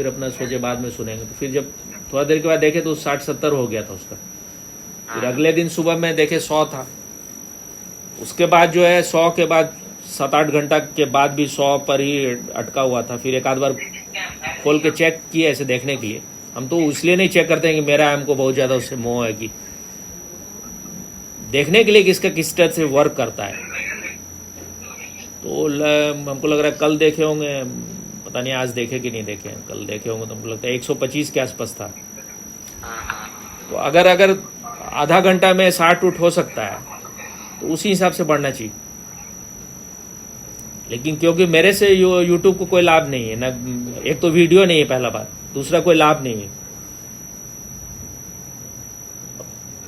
अपना सोचे बाद में सुनेंगे। तो फिर जब थोड़ा देर के बाद देखे तो 60-70 हो गया था उसका। फिर अगले दिन सुबह में देखे 100 था। उसके बाद जो है 100 के बाद 7-8 घंटा के बाद भी 100 पर ही अटका हुआ था। फिर एक आध बार खोल के चेक किए ऐसे देखने के लिए। हम तो इसलिए नहीं चेक करते हैं कि मेरा हमको बहुत ज्यादा उससे मोह है, कि देखने के लिए किसका किस तरह से वर्क करता है। तो हमको लग रहा है कल देखे होंगे, पता नहीं आज देखे कि नहीं देखे, कल देखे होंगे तो हमको लगता है 125 के आसपास था। तो अगर आधा घंटा में 60 उठ हो सकता है तो उसी हिसाब से बढ़ना चाहिए। लेकिन क्योंकि मेरे से यूट्यूब को कोई लाभ नहीं है ना, एक तो वीडियो नहीं है पहला बात, दूसरा कोई लाभ नहीं है।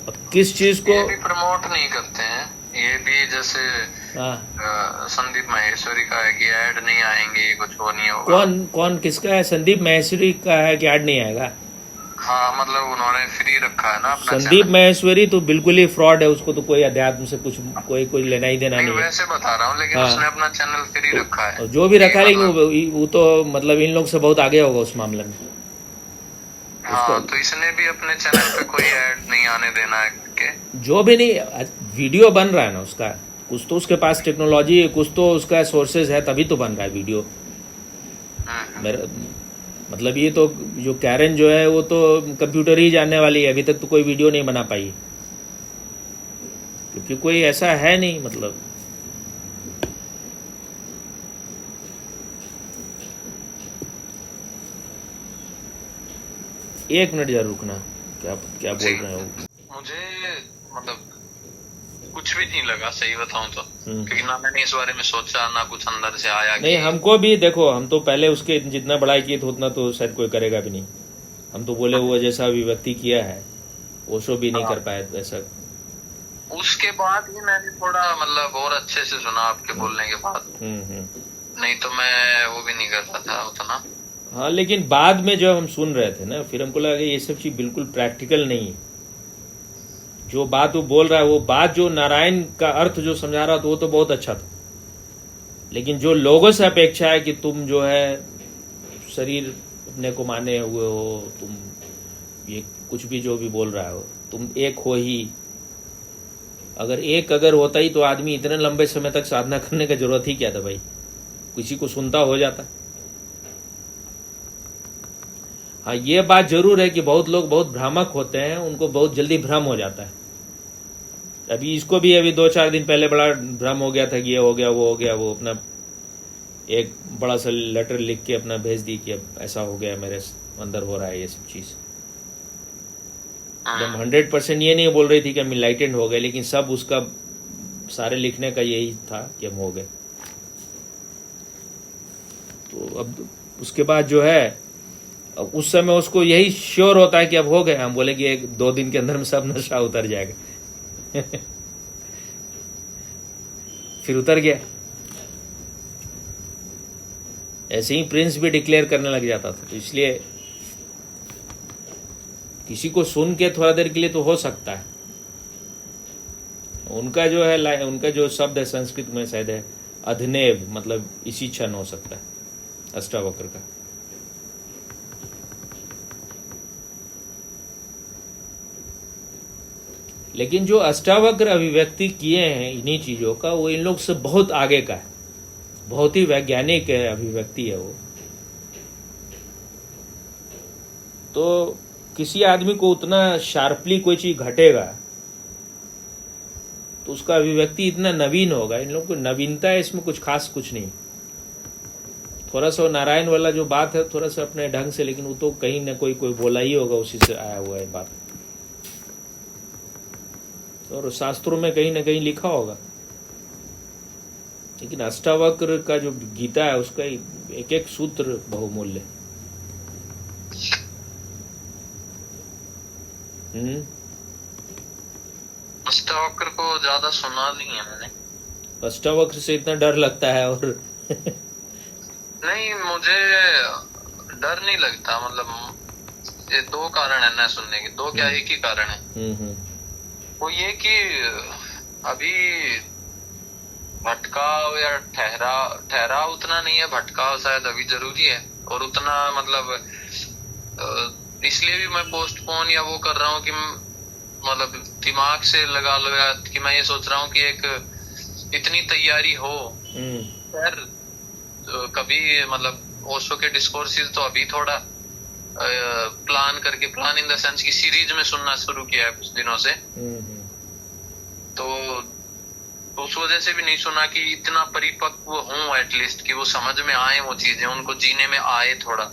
अब किस चीज को ये भी प्रमोट नहीं करते हैं, ये भी जैसे संदीप माहेश्वरी का है कि ऐड नहीं आएंगे, कुछ वो नहीं होगा। कौन किसका है? संदीप माहेश्वरी का है कि ऐड नहीं आएगा? हाँ, मतलब उन्होंने फ्री रखा है ना अपना संदीप माहेश्वरी तो बिल्कुल ही फ्रॉड है, उसको तो कोई अध्यात्म से कुछ कोई लेना ही देना नहीं है। वैसे बता रहा हूँ, लेकिन उसने अपना चैनल फ्री रखा है। जो भी रखा है, लेकिन वो तो मतलब इन लोग से बहुत आगे होगा उस मामले में। हाँ, तो इसने भी अपने चैनल पे कोई ऐड नहीं आने देना है, ओके जो भी नहीं, वीडियो बन रहा है ना उसका, कुछ तो उसके पास टेक्नोलॉजी है, कुछ तो उसका सोर्सेज है, तभी तो बन रहा है वीडियो। मेरा मतलब ये तो जो कैरन जो है वो तो कंप्यूटर ही जानने वाली है, अभी तक तो कोई वीडियो नहीं बना पाई, क्योंकि कोई ऐसा है नहीं। मतलब एक मिनट जरा रुकना, क्या क्या बोल रहे हो? मुझे मतलब कुछ भी नहीं लगा, सही बताऊं तो, क्योंकि ना मैंने इस बारे में सोचा, ना कुछ अंदर से आया नहीं, हमको भी देखो, हम तो पहले उसके जितना बड़ाई किए थे उतना तो शायद कोई करेगा भी नहीं। हम तो बोले वो जैसा अभिव्यक्ति किया है वो शो भी नहीं कर पाए वैसा। उसके बाद ही मैंने थोड़ा मतलब और अच्छे से सुना आपके बोलने के बाद। नहीं तो मैं वो भी नहीं करता था उतना। हाँ, लेकिन बाद में जब हम सुन रहे थे ना, फिर हमको लगा कि ये सब चीज बिल्कुल प्रैक्टिकल नहीं है। जो बात वो बोल रहा है, वो बात जो नारायण का अर्थ जो समझा रहा था वो तो बहुत अच्छा था, लेकिन जो लोगों से अपेक्षा है कि तुम जो है शरीर अपने को माने हुए हो, तुम ये कुछ भी जो भी बोल रहा हो, तुम एक हो ही। अगर होता ही तो आदमी इतने लंबे समय तक साधना करने का जरूरत ही क्या था भाई, किसी को सुनता हो जाता। हाँ, ये बात जरूर है कि बहुत लोग बहुत भ्रामक होते हैं, उनको बहुत जल्दी भ्रम हो जाता है। अभी इसको भी अभी 2-4 दिन पहले बड़ा भ्रम हो गया था कि ये हो गया वो हो गया, वो अपना एक बड़ा सा लेटर लिख के अपना भेज दी कि अब ऐसा हो गया, मेरे अंदर हो रहा है ये सब चीज। एकदम 100% ये नहीं बोल रही थी कि हम इनलाइटेंड हो गए, लेकिन सब उसका सारे लिखने का यही था कि हम हो गए। तो अब उसके बाद जो है, अब उस समय उसको यही श्योर होता है कि अब हो गए। हम बोले कि 1-2 दिन के अंदर में सब नशा उतर जाएगा। फिर उतर गया। ऐसे ही प्रिंस भी डिक्लेयर करने लग जाता था। तो इसलिए किसी को सुन के थोड़ा देर के लिए तो हो सकता है। उनका जो है, उनका जो शब्द है संस्कृत में शायद है अधनेव, मतलब इसी क्षण हो सकता है अष्टावक्र का। लेकिन जो अष्टावक्र अभिव्यक्ति किए हैं इन्हीं चीजों का, वो इन लोग से बहुत आगे का है, बहुत ही वैज्ञानिक है, अभिव्यक्ति है वो। तो किसी आदमी को उतना शार्पली कोई चीज घटेगा तो उसका अभिव्यक्ति इतना नवीन होगा। इन लोगों को नवीनता है इसमें, कुछ खास कुछ नहीं। थोड़ा सा नारायण वाला जो बात है थोड़ा सा अपने ढंग से, लेकिन वो तो कहीं ना कोई बोला ही होगा, उसी से आया हुआ है बात। और शास्त्रों में कहीं ना कहीं लिखा होगा। लेकिन अष्टावक्र का जो गीता है उसका एक एक सूत्र बहुमूल्य। अष्टावक्र को ज्यादा सुना नहीं है मैंने। अष्टावक्र से इतना डर लगता है और नहीं, मुझे डर नहीं लगता। मतलब ये 2 कारण है ना सुनने के, 2 क्या एक ही कारण है। वो ये कि अभी भटकाव या ठहराव उतना नहीं है, भटकाव शायद अभी जरूरी है। और उतना मतलब इसलिए भी मैं पोस्टपोन या वो कर रहा हूँ कि मतलब दिमाग से लगा लो, या कि मैं ये सोच रहा हूँ कि एक इतनी तैयारी हो यार, कभी मतलब ओशो के डिस्कोर्सेस तो अभी थोड़ा प्लान इन द सेंस की सीरीज में सुनना शुरू किया है कुछ दिनों से। तो उस वजह से भी नहीं सुना कि इतना परिपक्व हूँ एटलीस्ट कि वो समझ में आए, वो चीजें उनको जीने में आए। थोड़ा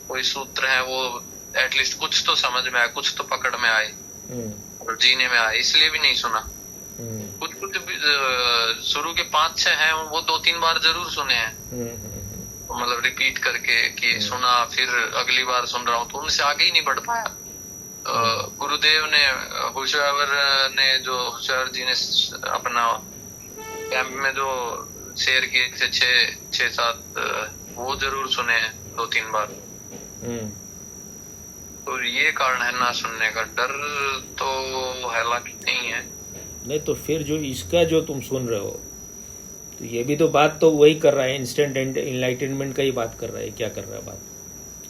कोई सूत्र है वो एटलीस्ट कुछ तो समझ में आए, कुछ तो पकड़ में आए और जीने में आए, इसलिए भी नहीं सुना। कुछ शुरू के 5-6 हैं वो 2-3 बार जरूर सुने हैं, मतलब रिपीट करके कि सुना, फिर अगली बार सुन रहा हूँ, तो उनसे आगे ही नहीं बढ़ पाया। गुरुदेव ने, होशियार जी ने अपना कैंप में जो शेयर किए थे 6-7 वो जरूर सुने हैं 2-3 बार। तो ये कारण है ना सुनने का। डर तो हालांकि नहीं है। नहीं तो फिर जो इसका जो तुम सुन रहे हो, तो ये भी तो बात तो वही कर रहा है, इंस्टेंट इनलाइटनमेंट का ही बात कर रहा है। क्या कर रहा है बात?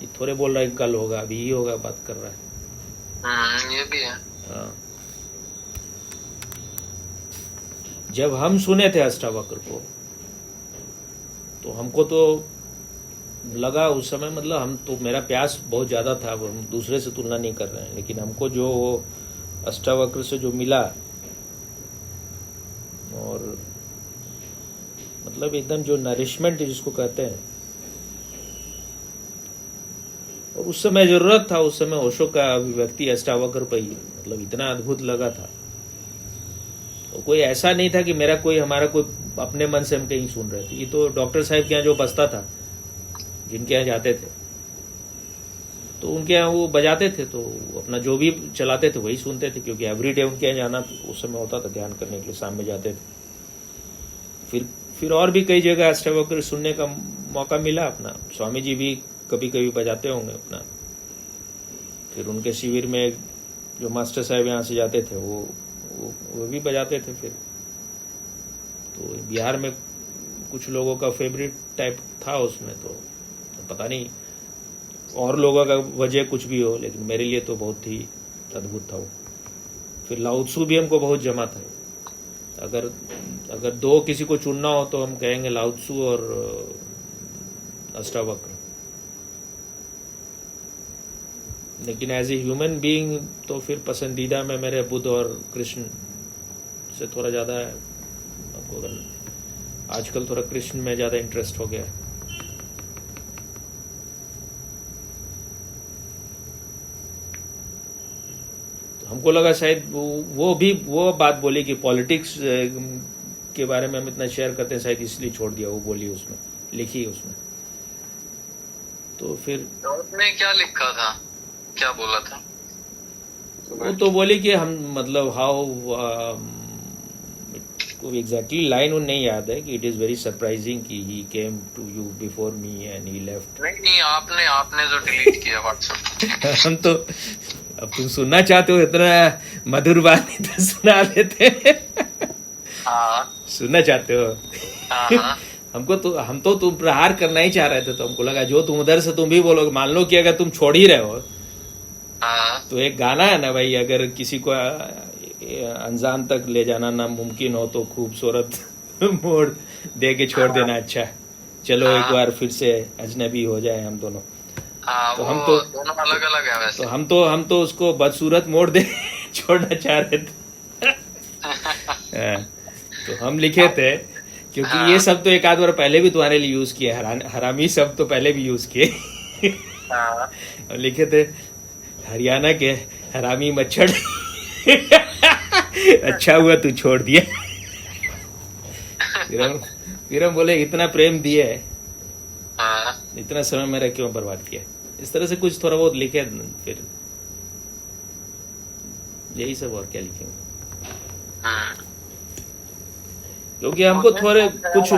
ये थोड़े बोल रहा है कल होगा, अभी ही होगा, बात कर रहा है। ये भी है। हाँ, जब हम सुने थे अष्टावक्र को तो हमको तो लगा उस समय, मतलब हम तो, मेरा प्यास बहुत ज़्यादा था, अब हम दूसरे से तुलना नहीं कर रहे हैं, लेकिन हमको जो अष्टावक्र से जो मिला और मतलब एकदम जो नरिशमेंट जिसको कहते हैं, और उस समय जरूरत था, उस समय ओशो का अभिव्यक्ति अष्टावक्र पर ही मतलब इतना अद्भुत लगा था। तो कोई ऐसा नहीं था कि मेरा कोई, हमारा कोई अपने मन से हम कहीं सुन रहे थे। ये तो डॉक्टर साहब के यहाँ जो बजता था, जिनके यहाँ जाते थे तो उनके यहाँ वो बजाते थे, तो अपना जो भी चलाते थे वही सुनते थे, क्योंकि एवरीडे उनके यहाँ जाना उस समय होता था ध्यान करने के लिए, शाम में जाते थे। फिर और भी कई जगह अष्टावक्र सुनने का मौका मिला अपना। स्वामी जी भी कभी कभी बजाते होंगे अपना। फिर उनके शिविर में जो मास्टर साहब यहाँ से जाते थे वो भी बजाते थे। फिर तो बिहार में कुछ लोगों का फेवरेट टाइप था उसमें, तो पता नहीं और लोगों का वजह कुछ भी हो, लेकिन मेरे लिए तो बहुत ही अद्भुत था वो। फिर लाओ त्सु भी हमको बहुत जमा था। अगर दो किसी को चुनना हो तो हम कहेंगे लाओ त्सु और अष्टावक्र। लेकिन एज ए ह्यूमन बीइंग तो फिर पसंदीदा में मेरे बुद्ध और कृष्ण से थोड़ा ज़्यादा है। आजकल थोड़ा कृष्ण में ज़्यादा इंटरेस्ट हो गया है। हमको लगा शायद वो बात बोली कि पॉलिटिक्स के बारे में हम इतना शेयर करते हैं, शायद इसलिए छोड़ दिया। वो बोली उसमें, लिखी उसमें। तो फिर उसने क्या लिखा था, क्या बोला था? वो तो बोली कि हम मतलब हाउ एग्जैक्टली लाइन उन नहीं याद है कि इट इज वेरी सरप्राइजिंग कि he came to you before me and he left. नहीं, आपने जो डिलीट किया व्हाट्सएप। हम तो, अब तुम सुनना चाहते हो इतना मधुर बात नहीं तो सुना लेते। सुनना चाहते हो? हम तो तुम प्रहार करना ही चाह रहे थे, तो हमको लगा जो तुम उधर से तुम भी बोलोगे। मान लो कि अगर तुम छोड़ ही रहे हो तो एक गाना है ना भाई, अगर किसी को अनजान तक ले जाना नामुमकिन हो तो खूबसूरत मोड़ दे के छोड़ देना अच्छा। चलो एक बार फिर से अजनबी हो जाए हम दोनों। तो हम तो दोनों अलग अलग है वैसे। तो हम तो उसको बदसूरत मोड़ दे छोड़ना चाह रहे थे। तो हम लिखे थे, क्योंकि ये सब तो एक आध बार पहले भी तुम्हारे लिए यूज किए, हरामी सब तो पहले भी यूज किए। लिखे थे हरियाणा के हरामी मच्छर अच्छा हुआ तू छोड़ दिया। फिर हम बोले इतना प्रेम दिए, इतना समय मेरा क्यों बर्बाद किया। इस तरह से कुछ थोड़ा बहुत लिखे, फिर यही सब, और क्या लिखेंगे। क्योंकि हमको थोड़े कुछ,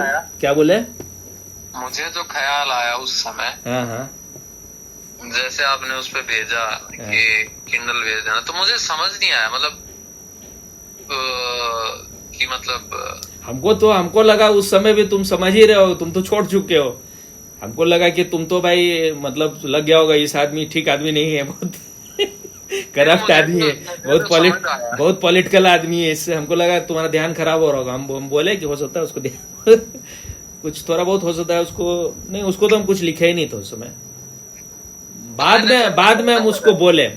क्या बोले, मुझे जो ख्याल आया उस समय, हाँ, जैसे आपने उस पे भेजा कि किंडल भेज देना, तो मुझे समझ नहीं आया, मतलब कि मतलब हमको लगा उस समय भी तुम समझ ही रहे हो, तुम तो छोड़ चुके हो। हमको लगा कि तुम तो भाई मतलब लग गया होगा इस आदमी ठीक आदमी नहीं है, बहुत करप्ट आदमी है, बहुत पॉलिटिकल आदमी है। इससे हमको लगा तुम्हारा ध्यान खराब हो रहा होगा। हम बोले कि हो सकता है उसको कुछ थोड़ा बहुत हो सकता है उसको। नहीं, उसको तो हम कुछ लिखे ही नहीं थे उस समय। बाद में हम उसको बोले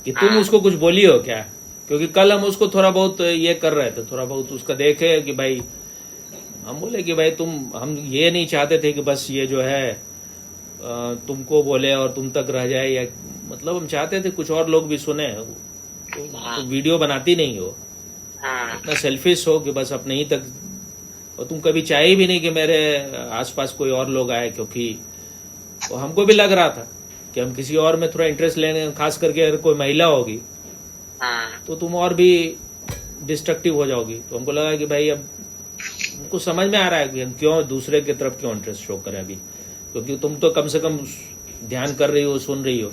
कि तुम उसको कुछ बोली हो क्या, क्योंकि कल हम उसको थोड़ा बहुत ये कर रहे थे, थोड़ा बहुत उसका देखे कि भाई, हम बोले कि भाई हम ये नहीं चाहते थे कि बस ये जो है तुमको बोले और तुम तक रह जाए, या मतलब हम चाहते थे कुछ और लोग भी सुने। तो वीडियो बनाती नहीं हो, इतना सेल्फिश हो कि बस अपने ही तक, और तुम कभी चाहे भी नहीं कि मेरे आसपास कोई और लोग आए, क्योंकि वो हमको भी लग रहा था कि हम किसी और में थोड़ा इंटरेस्ट लेने, खास करके अगर कोई महिला होगी तो तुम और भी डिस्ट्रक्टिव हो जाओगी। तो हमको लगा कि भाई अब हमको समझ में आ रहा है कि हम क्यों दूसरे की तरफ क्यों इंटरेस्ट शो करें अभी, क्योंकि तुम तो कम से कम ध्यान कर रही हो, सुन रही हो,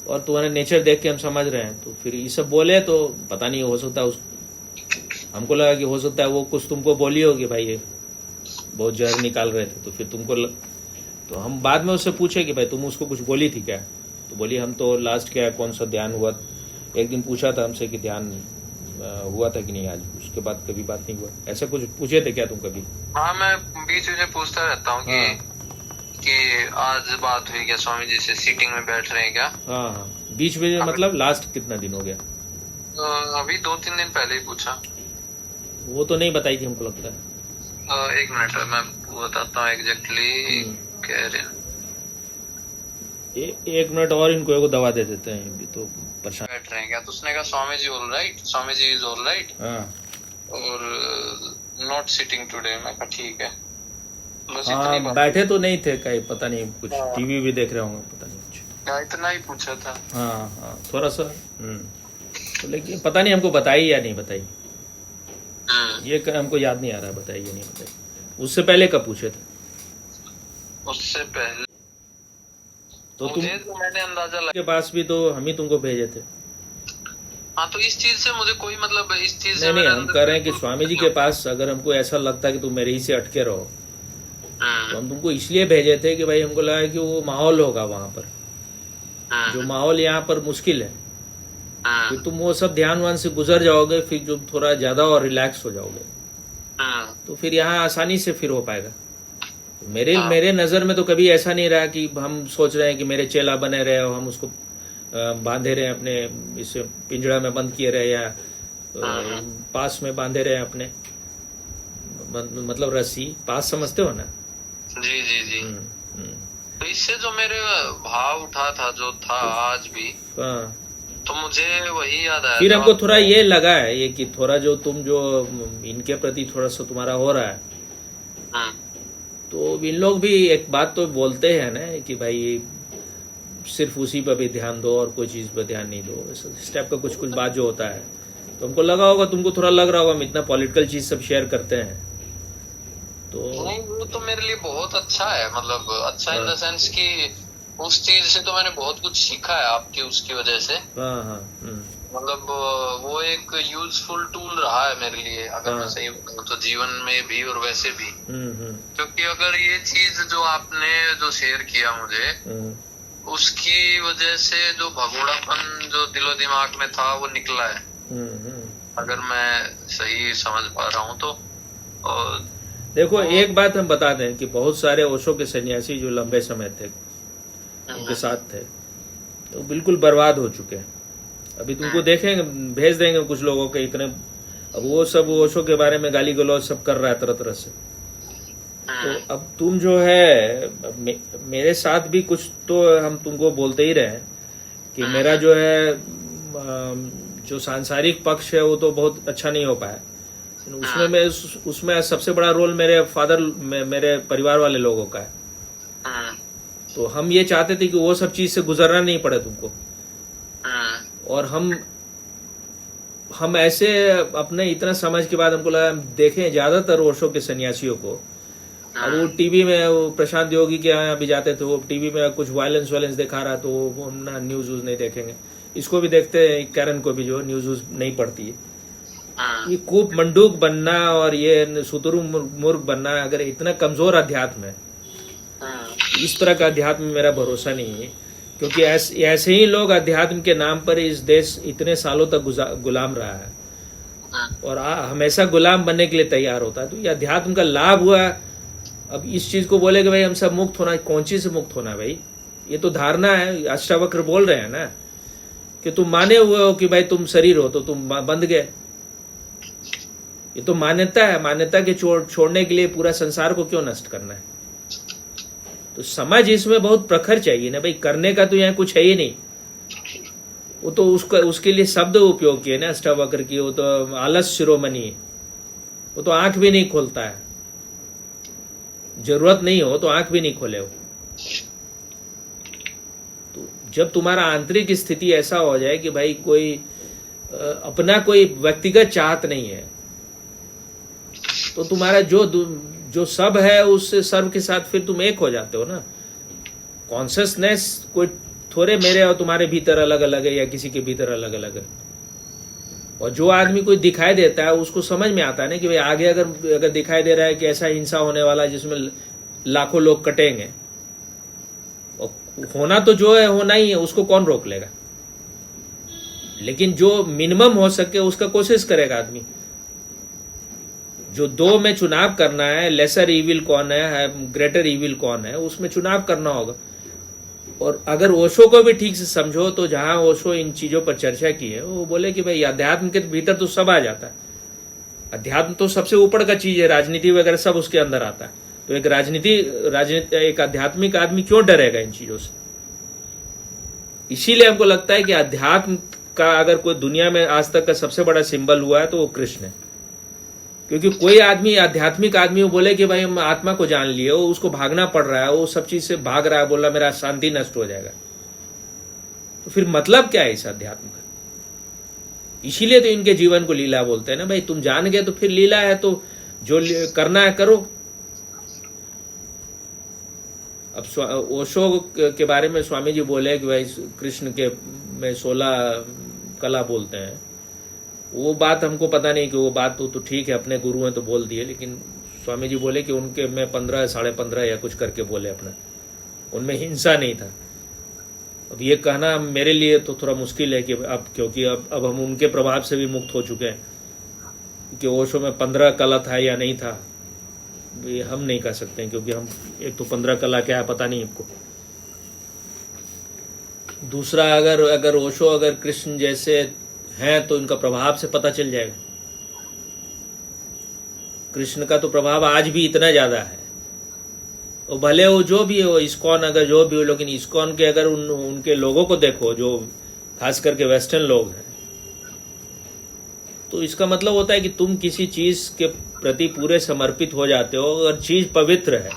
और तुम्हारा नेचर देख के हम समझ रहे हैं। तो फिर ये सब बोले तो पता नहीं, हो सकता है हमको लगा कि हो सकता है वो कुछ तुमको बोली हो कि भाई ये बहुत जहर निकाल रहे थे, तो फिर तुमको तो हम बाद में उससे पूछे कि भाई तुम उसको कुछ बोली थी क्या, तो बोली हम तो लास्ट क्या कौन सा ध्यान हुआ, एक दिन पूछा था हमसे कि ध्यान हुआ था कि नहीं आज, उसके बाद कभी बात नहीं हुआ, ऐसा कुछ पूछे थे क्या तुम कभी? हाँ, मैं बीच में पूछता रहता हूँ कि आज बात हुई क्या स्वामी जी से, सीटिंग में बैठ रहे हैं क्या? हाँ हाँ, बीच में मतलब लास्ट कितना दिन हो गया? अभी 2-3 दिन पहले ही पूछा। वो तो नहीं बताई थी हमको लगता है। 1 मिनट मैं बताता हूँ एग्जैक्टली कह रहे हैं। 1 मिनट और इनको एगो दवा दे देते हैं, अभी तो परेशान बैठ रहे हैं क्या? तो उसने कहा Swami ji all right, Swami ji is all right हाँ और नॉट सिटिंग टुडे। मैं कहा ठीक है। बस इतनी हाँ, बात। बैठे तो नहीं थे कहीं, पता नहीं कुछ टीवी भी देख रहे होंगे, पता नहीं कुछ। क्या इतना ही पूछा था? हाँ हाँ, थोड़ा सा तो लेकिन पता नहीं हमको बताई या नहीं बताई, ये हमको याद नहीं आ रहा बताई या नहीं बताई। उससे पहले कब पूछे थे? उससे पहले तो तुम तो मैंने अंदाजा के पास भी तो हम ही तुमको भेजे थे। हाँ, तो इस चीज से मुझे कोई मतलब, इस चीज से नहीं नहीं, मेरे हम अंदर कह रहे हैं कि स्वामी जी के पास अगर हमको ऐसा लगता कि तुम मेरे ही से अटके रहो, तो हम तुमको इसलिए भेजे थे कि भाई हमको लगा कि वो माहौल होगा वहां पर, जो माहौल यहाँ पर मुश्किल है, फिर तुम वो सब ध्यान वान से गुजर जाओगे, फिर जो थोड़ा ज्यादा और रिलैक्स हो जाओगे, तो फिर यहाँ आसानी से फिर हो पाएगा। तो मेरे नजर में तो कभी ऐसा नहीं रहा कि हम सोच रहे हैं कि मेरे चेला बने रहे और हम उसको बांधे रहे अपने इस पिंजड़ा में बंद किए रहे, या पास में बांधे रहे अपने, मतलब रस्सी पास, समझते हो ना? जी जी जी। तो इससे जो मेरे भाव उठा था, जो था आज भी, हाँ, तो मुझे वही याद आया। फिर हमको थोड़ा ये लगा है ये कि थोड़ा जो तुम जो इनके प्रति थोड़ा सा तुम्हारा हो रहा है, तो इन लोग भी एक बात तो बोलते हैं ना कि भाई सिर्फ उसी पर भी ध्यान दो और कोई चीज पर ध्यान नहीं दो, इस टाइप का कुछ बात जो होता है। तो हमको लगा होगा, तुमको थोड़ा लग रहा होगा हम इतना पॉलिटिकल चीज सब शेयर करते हैं, तो नहीं, वो तो मेरे लिए बहुत अच्छा है, मतलब अच्छा इन द सेंस कि उस चीज से तो मैंने बहुत कुछ सीखा है आपकी उसकी वजह से। हाँ हाँ, मतलब वो एक यूजफुल टूल रहा है मेरे लिए, अगर मैं सही बताऊं तो, जीवन में भी और वैसे भी। क्योंकि अगर ये चीज जो आपने जो शेयर किया मुझे, उसकी वजह से जो भगोड़ापन जो दिलो दिमाग में था वो निकला है, अगर मैं सही समझ पा रहा हूँ तो। और देखो एक बात हम बता दें कि बहुत सारे ओशो के सन्यासी जो लंबे समय थे उनके साथ थे, तो बिल्कुल बर्बाद हो चुके हैं। अभी तुमको देखेंगे, भेज देंगे कुछ लोगों के इतने, अब वो सब ओशो के बारे में गाली गलौज सब कर रहा है तरह तरह से। तो अब तुम जो है मेरे साथ भी कुछ तो हम तुमको बोलते ही रहे कि मेरा जो है जो सांसारिक पक्ष है वो तो बहुत अच्छा नहीं हो पाया, उसमें सबसे बड़ा रोल मेरे फादर, मेरे परिवार वाले लोगों का है। तो हम ये चाहते थे कि वो सब चीज से गुजरना नहीं पड़े तुमको, और हम ऐसे अपने इतना समझ के बाद हमको लगा, देखें ज्यादातर ओशो के सन्यासियों को, अब वो टीवी में वो प्रशांत योगी के यहाँ भी जाते थे, वो टीवी में कुछ वायलेंस दिखा रहा, तो वो ना न्यूज नहीं देखेंगे। इसको भी देखते हैं, कैरन को भी जो न्यूज नहीं पड़ती है। ये कूप मंडूक बनना और ये सुतरु मूर्ख बनना, अगर इतना कमजोर अध्यात्म है, इस तरह का अध्यात्म मेरा भरोसा नहीं है। क्योंकि ऐसे ही लोग अध्यात्म के नाम पर इस देश इतने सालों तक गुलाम रहा है और हमेशा गुलाम बनने के लिए तैयार होता है। तो ये अध्यात्म का लाभ हुआ। अब इस चीज को बोले कि भाई हम सब मुक्त होना, कौन चीज से मुक्त होना भाई? ये तो धारणा है। अष्टावक्र बोल रहे हैं ना कि तुम माने हुए हो कि भाई तुम शरीर हो, तो तुम बंध गए। ये तो मान्यता है, मान्यता के छोड़ने के लिए पूरा संसार को क्यों नष्ट करना है? तो समझ इसमें बहुत प्रखर चाहिए ना भाई। करने का तो यहाँ कुछ है ही नहीं। वो तो उसके लिए शब्द उपयोग किए ना अष्टावक्र की, वो तो आलस शिरोमणि, वो तो आंख भी नहीं खोलता है। जरूरत नहीं हो तो आंख भी नहीं खोले हो। तो जब तुम्हारा आंतरिक स्थिति ऐसा हो जाए कि भाई कोई अपना कोई व्यक्तिगत चाहत नहीं है, तो तुम्हारा जो सब है उससे सर्व के साथ फिर तुम एक हो जाते हो ना। कॉन्शियसनेस कोई थोड़े मेरे और तुम्हारे भीतर अलग अलग है या किसी के भीतर अलग अलग है। और जो आदमी कोई दिखाई देता है उसको समझ में आता है ना कि भाई आगे अगर दिखाई दे रहा है कि ऐसा हिंसा होने वाला है जिसमें लाखों लोग कटेंगे, और होना तो जो है होना ही है, उसको कौन रोक लेगा? लेकिन जो मिनिमम हो सके उसका कोशिश करेगा आदमी। जो दो में चुनाव करना है, लेसर इविल कौन है, ग्रेटर इविल कौन है, उसमें चुनाव करना होगा। और अगर ओशो को भी ठीक से समझो तो जहां ओशो इन चीजों पर चर्चा की है, वो बोले कि भाई अध्यात्म के भीतर तो सब आ जाता है। अध्यात्म तो सबसे ऊपर का चीज है, राजनीति वगैरह सब उसके अंदर आता है। तो एक एक आध्यात्मिक आदमी क्यों डरेगा इन चीजों से? इसीलिए हमको लगता है कि अध्यात्म का अगर कोई दुनिया में आज तक का सबसे बड़ा सिंबल हुआ है तो वो कृष्ण है। क्योंकि कोई आदमी, आध्यात्मिक आदमी वो बोले कि भाई हम आत्मा को जान लिए, वो उसको भागना पड़ रहा है, वो सब चीज से भाग रहा है, बोला मेरा शांति नष्ट हो जाएगा, तो फिर मतलब क्या है इस अध्यात्म का? इसीलिए तो इनके जीवन को लीला बोलते हैं ना भाई। तुम जान गए तो फिर लीला है, तो जो करना है करो। अब ओशो के बारे में स्वामी जी बोले कि भाई कृष्ण के में 16 कला बोलते हैं। वो बात हमको पता नहीं कि वो बात तो ठीक है, अपने गुरु हैं तो बोल दिए, लेकिन स्वामी जी बोले कि उनके में 15, 15.5 या कुछ करके बोले अपना, उनमें हिंसा नहीं था। अब ये कहना मेरे लिए तो थोड़ा मुश्किल है कि अब, क्योंकि अब हम उनके प्रभाव से भी मुक्त हो चुके हैं कि ओशो में 15 कला था या नहीं था, ये हम नहीं कह सकते हैं। क्योंकि हम एक तो 15 कला क्या है पता नहीं हमको। दूसरा, अगर ओशो अगर कृष्ण जैसे हैं तो इनका प्रभाव से पता चल जाएगा। कृष्ण का तो प्रभाव आज भी इतना ज्यादा है, और भले वो जो भी हो, इस्कॉन अगर जो भी हो, लेकिन इस्कॉन के अगर उनके लोगों को देखो, जो खास करके वेस्टर्न लोग हैं, तो इसका मतलब होता है कि तुम किसी चीज के प्रति पूरे समर्पित हो जाते हो। अगर चीज पवित्र है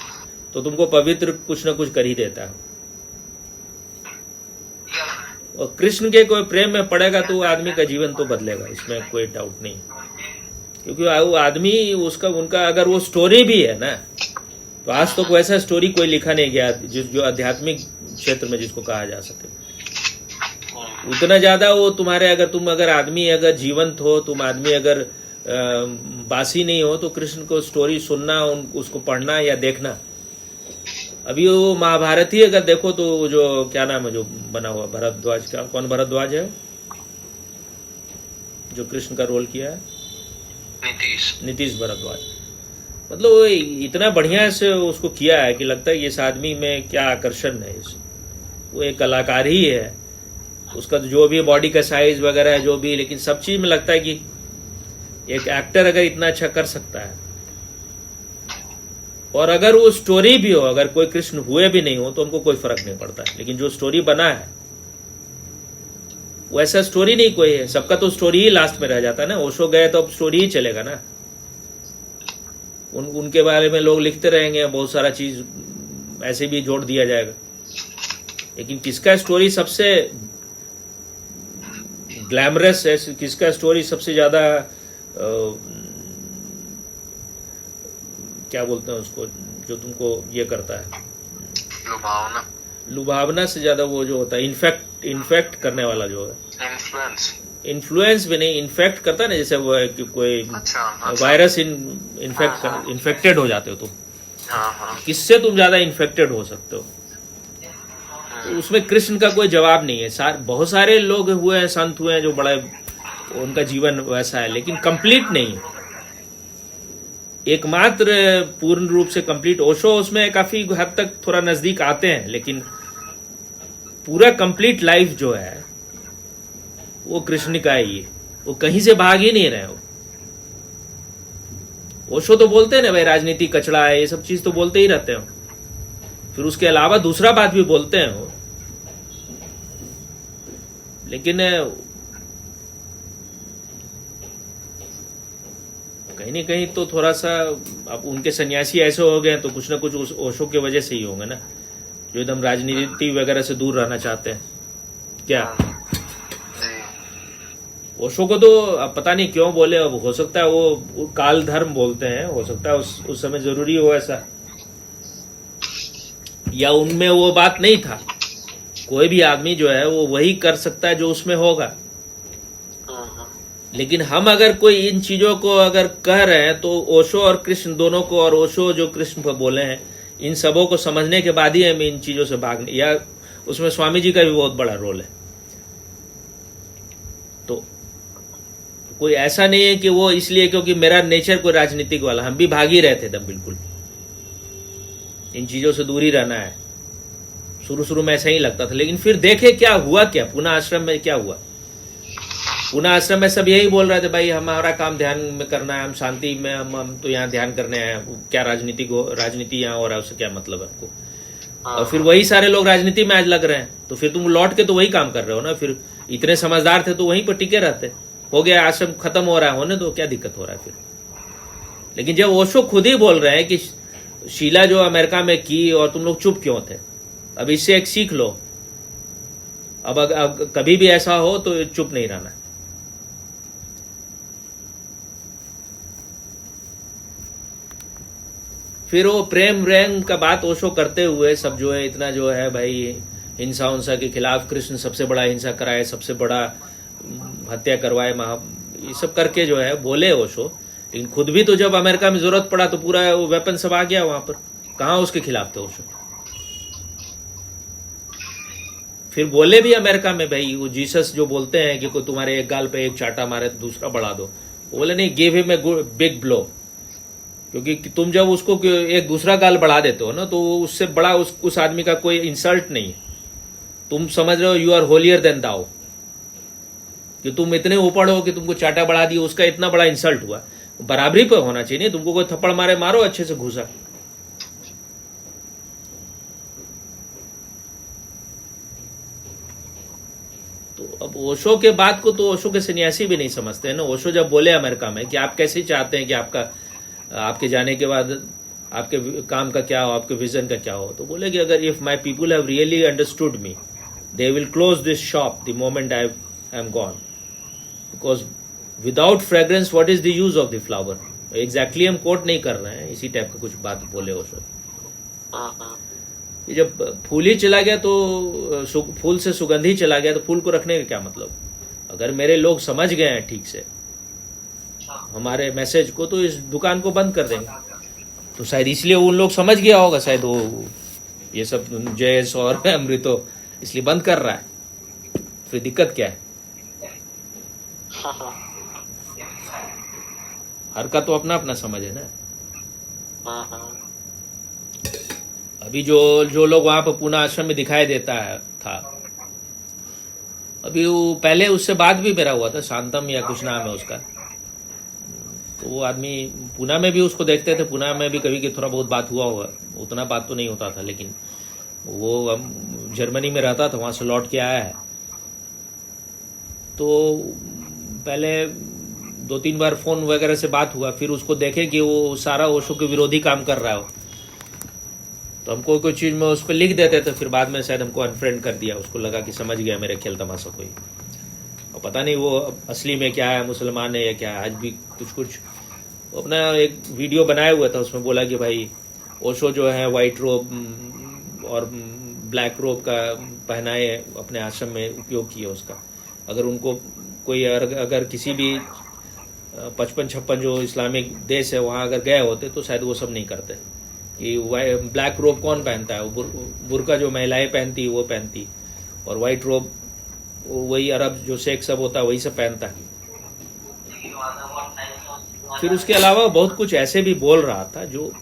तो तुमको पवित्र कुछ ना कुछ कर ही देता है। और कृष्ण के कोई प्रेम में पड़ेगा तो वो आदमी का जीवन तो बदलेगा, इसमें कोई डाउट नहीं। क्योंकि वो आदमी उनका अगर वो स्टोरी भी है ना, तो आज तो कोई ऐसा स्टोरी कोई लिखा नहीं गया जो आध्यात्मिक क्षेत्र में जिसको कहा जा सके। उतना ज्यादा वो तुम्हारे, अगर आदमी अगर जीवंत हो, तुम आदमी अगर बासी नहीं हो, तो कृष्ण को स्टोरी सुनना, उसको पढ़ना या देखना। अभी वो महाभारत ही अगर देखो तो जो क्या नाम है जो बना हुआ भरद्वाज का, कौन भरद्वाज है जो कृष्ण का रोल किया है? नीतीश भरद्वाज। मतलब वो इतना बढ़िया से उसको किया है कि लगता है इस आदमी में क्या आकर्षण है। वो एक कलाकार ही है, उसका जो भी बॉडी का साइज वगैरह है जो भी, लेकिन सब चीज में लगता है कि एक एक्टर अगर इतना अच्छा कर सकता है। और अगर वो स्टोरी भी हो, अगर कोई कृष्ण हुए भी नहीं हो तो हमको कोई फर्क नहीं पड़ता है, लेकिन जो स्टोरी बना है वैसा स्टोरी नहीं कोई है। सबका तो स्टोरी ही लास्ट में रह जाता है ना। ओशो गए तो अब स्टोरी ही चलेगा ना। उनके बारे में लोग लिखते रहेंगे, बहुत सारा चीज ऐसे भी जोड़ दिया जाएगा, लेकिन किसका स्टोरी सबसे ग्लैमरस है, किसका स्टोरी सबसे ज्यादा क्या बोलते हैं उसको, जो तुमको ये करता है लुभावना से ज्यादा वो जो होता है इन्फेक्ट करने वाला जो है, इन्फ्लुएंस भी नहीं, इन्फेक्ट करता है ना। जैसे वो है कि कोई वायरस इन्फेक्टेड हो जाते हो तुम, किससे तुम ज्यादा इन्फेक्टेड हो सकते हो। तो उसमें कृष्ण का कोई जवाब नहीं है। बहुत सारे लोग हुए हैं, संत हुए हैं जो बड़ा उनका जीवन वैसा है, लेकिन कंप्लीट नहीं है। एकमात्र पूर्ण रूप से कंप्लीट ओशो उसमें काफी हद तक थोड़ा नजदीक आते हैं, लेकिन पूरा कंप्लीट लाइफ जो है वो कृष्ण का ही है। वो कहीं से भाग ही नहीं रहे हो। ओशो तो बोलते हैं ना भाई राजनीति कचड़ा है, ये सब चीज तो बोलते ही रहते हो। फिर उसके अलावा दूसरा बात भी बोलते हैं वो, लेकिन कहीं ना कहीं तो थोड़ा सा अब उनके सन्यासी ऐसे हो गए तो कुछ ना कुछ उस ओशो की वजह से ही होंगे ना, जो एकदम राजनीति वगैरह से दूर रहना चाहते हैं। क्या ओशो को तो अब पता नहीं क्यों बोले, अब हो सकता है वो काल धर्म बोलते हैं, हो सकता है उस समय जरूरी हो ऐसा, या उनमें वो बात नहीं था। कोई भी आदमी जो है वो वही कर सकता है जो उसमें होगा। लेकिन हम अगर कोई इन चीजों को अगर कह रहे हैं तो ओशो और कृष्ण दोनों को, और ओशो जो कृष्ण पर बोले हैं, इन सबों को समझने के बाद ही हम इन चीजों से भागने, या उसमें स्वामी जी का भी बहुत बड़ा रोल है। कोई ऐसा नहीं है कि वो इसलिए क्योंकि मेरा नेचर कोई राजनीतिक वाला, हम भी भाग ही रहे थे तब, बिल्कुल इन चीजों से दूर ही रहना है। शुरू में ऐसा ही लगता था, लेकिन फिर देखे क्या हुआ, क्या पुनः आश्रम में क्या हुआ। पुनः आश्रम में सब यही बोल रहे थे, भाई हमारा काम ध्यान में करना है, हम शांति में, हम तो यहाँ ध्यान करने आए, क्या राजनीति यहाँ हो रहा है उससे क्या मतलब है आपको। और फिर वही सारे लोग राजनीति में आज लग रहे हैं, तो फिर तुम लौट के तो वही काम कर रहे हो ना। फिर इतने समझदार थे तो वहीं पर टिके रहते। हो गया, आश्रम खत्म हो रहा है, होने दो, क्या दिक्कत हो रहा है फिर। लेकिन जब ओशो खुद ही बोल रहे हैं कि शीला जो अमेरिका में की और तुम लोग चुप क्यों थे, अब इससे एक सीख लो। अब कभी भी ऐसा हो तो चुप नहीं रहना। फिर वो प्रेम रैंग का बात ओशो करते हुए सब जो है इतना जो है भाई हिंसा उंसा के खिलाफ, कृष्ण सबसे बड़ा हिंसा कराए, सबसे बड़ा हत्या करवाए, ये सब करके जो है बोले ओशो। लेकिन खुद भी तो जब अमेरिका में जरूरत पड़ा तो पूरा वेपन सब आ गया वहां पर, कहां उसके खिलाफ थे ओशो। फिर बोले भी अमेरिका में, भाई वो जीसस जो बोलते हैं कि कोई तुम्हारे एक गाल पे एक चाटा मारे तो दूसरा बढ़ा दो, बोले नहीं, give him a big blow. क्योंकि तुम जब उसको एक दूसरा गाल बढ़ा देते हो ना, तो उससे बड़ा उस आदमी का कोई इंसल्ट नहीं है। तुम समझ रहे हो यू आर होलियर देन दाओ, कि तुम इतने ऊपर हो कि तुमको चाटा बढ़ा दिया, उसका इतना बड़ा इंसल्ट हुआ। बराबरी पे होना चाहिए, नहीं तुमको कोई थप्पड़ मारे, मारो अच्छे से घुसा। तो अब ओशो के बात को तो ओशो के सन्यासी भी नहीं समझते हैं ना। ओशो जब बोले अमेरिका में कि आप कैसे चाहते हैं कि आपके जाने के बाद आपके काम का क्या हो, आपके विजन का क्या हो, तो बोले कि अगर if my people have really understood me, they will close this shop the moment I am gone, because without fragrance what is the use of the flower। exactly हम कोट नहीं कर रहे हैं, इसी टाइप का कुछ बात बोले ओशो। जब फूल ही चला गया तो फूल से सुगंध ही चला गया तो फूल को रखने का क्या मतलब। अगर मेरे लोग समझ गए हैं ठीक से हमारे मैसेज को, तो इस दुकान को बंद कर देंगे। तो शायद इसलिए उन लोग समझ गया होगा, शायद वो ये सब जयेश और अमृतो इसलिए बंद कर रहा है। फिर दिक्कत क्या है। हर का तो अपना अपना समझ है ना। अभी जो लोग वहां पर पुनः आश्रम में दिखाई देता है था, अभी वो पहले उससे बात भी मेरा हुआ था, शांतम या कुछ नाम है उसका। तो वो आदमी पुणे में भी उसको देखते थे, पुणे में भी कभी थोड़ा बहुत बात हुआ, उतना बात तो नहीं होता था। लेकिन वो जर्मनी में रहता था, वहां से लौट के आया है। तो पहले 2-3 बार फोन वगैरह से बात हुआ, फिर उसको देखे कि वो सारा ओशो के विरोधी काम कर रहा है, तो हमको कोई चीज में उस पर लिख देते थे। फिर बाद में शायद हमको अनफ्रेंड कर दिया, उसको लगा कि समझ गया मेरे खेल तमाशा कोई। और पता नहीं वो असली में क्या है, मुसलमान है या क्या है। आज भी कुछ अपना एक वीडियो बनाया हुआ था, उसमें बोला कि भाई ओशो जो है व्हाइट रोब और ब्लैक रोब का पहनाए अपने आश्रम में उपयोग किया उसका। अगर उनको कोई अगर किसी भी 55-56 जो इस्लामिक देश है वहां अगर गए होते तो शायद वो सब नहीं करते। कि ब्लैक रोब कौन पहनता है, बुर्का जो महिलाएं पहनती वो पहनती, और व्हाइट रोब वही अरब जो शेख सब होता है वही सब पहनता है। फिर उसके अलावा बहुत कुछ ऐसे भी बोल रहा था जो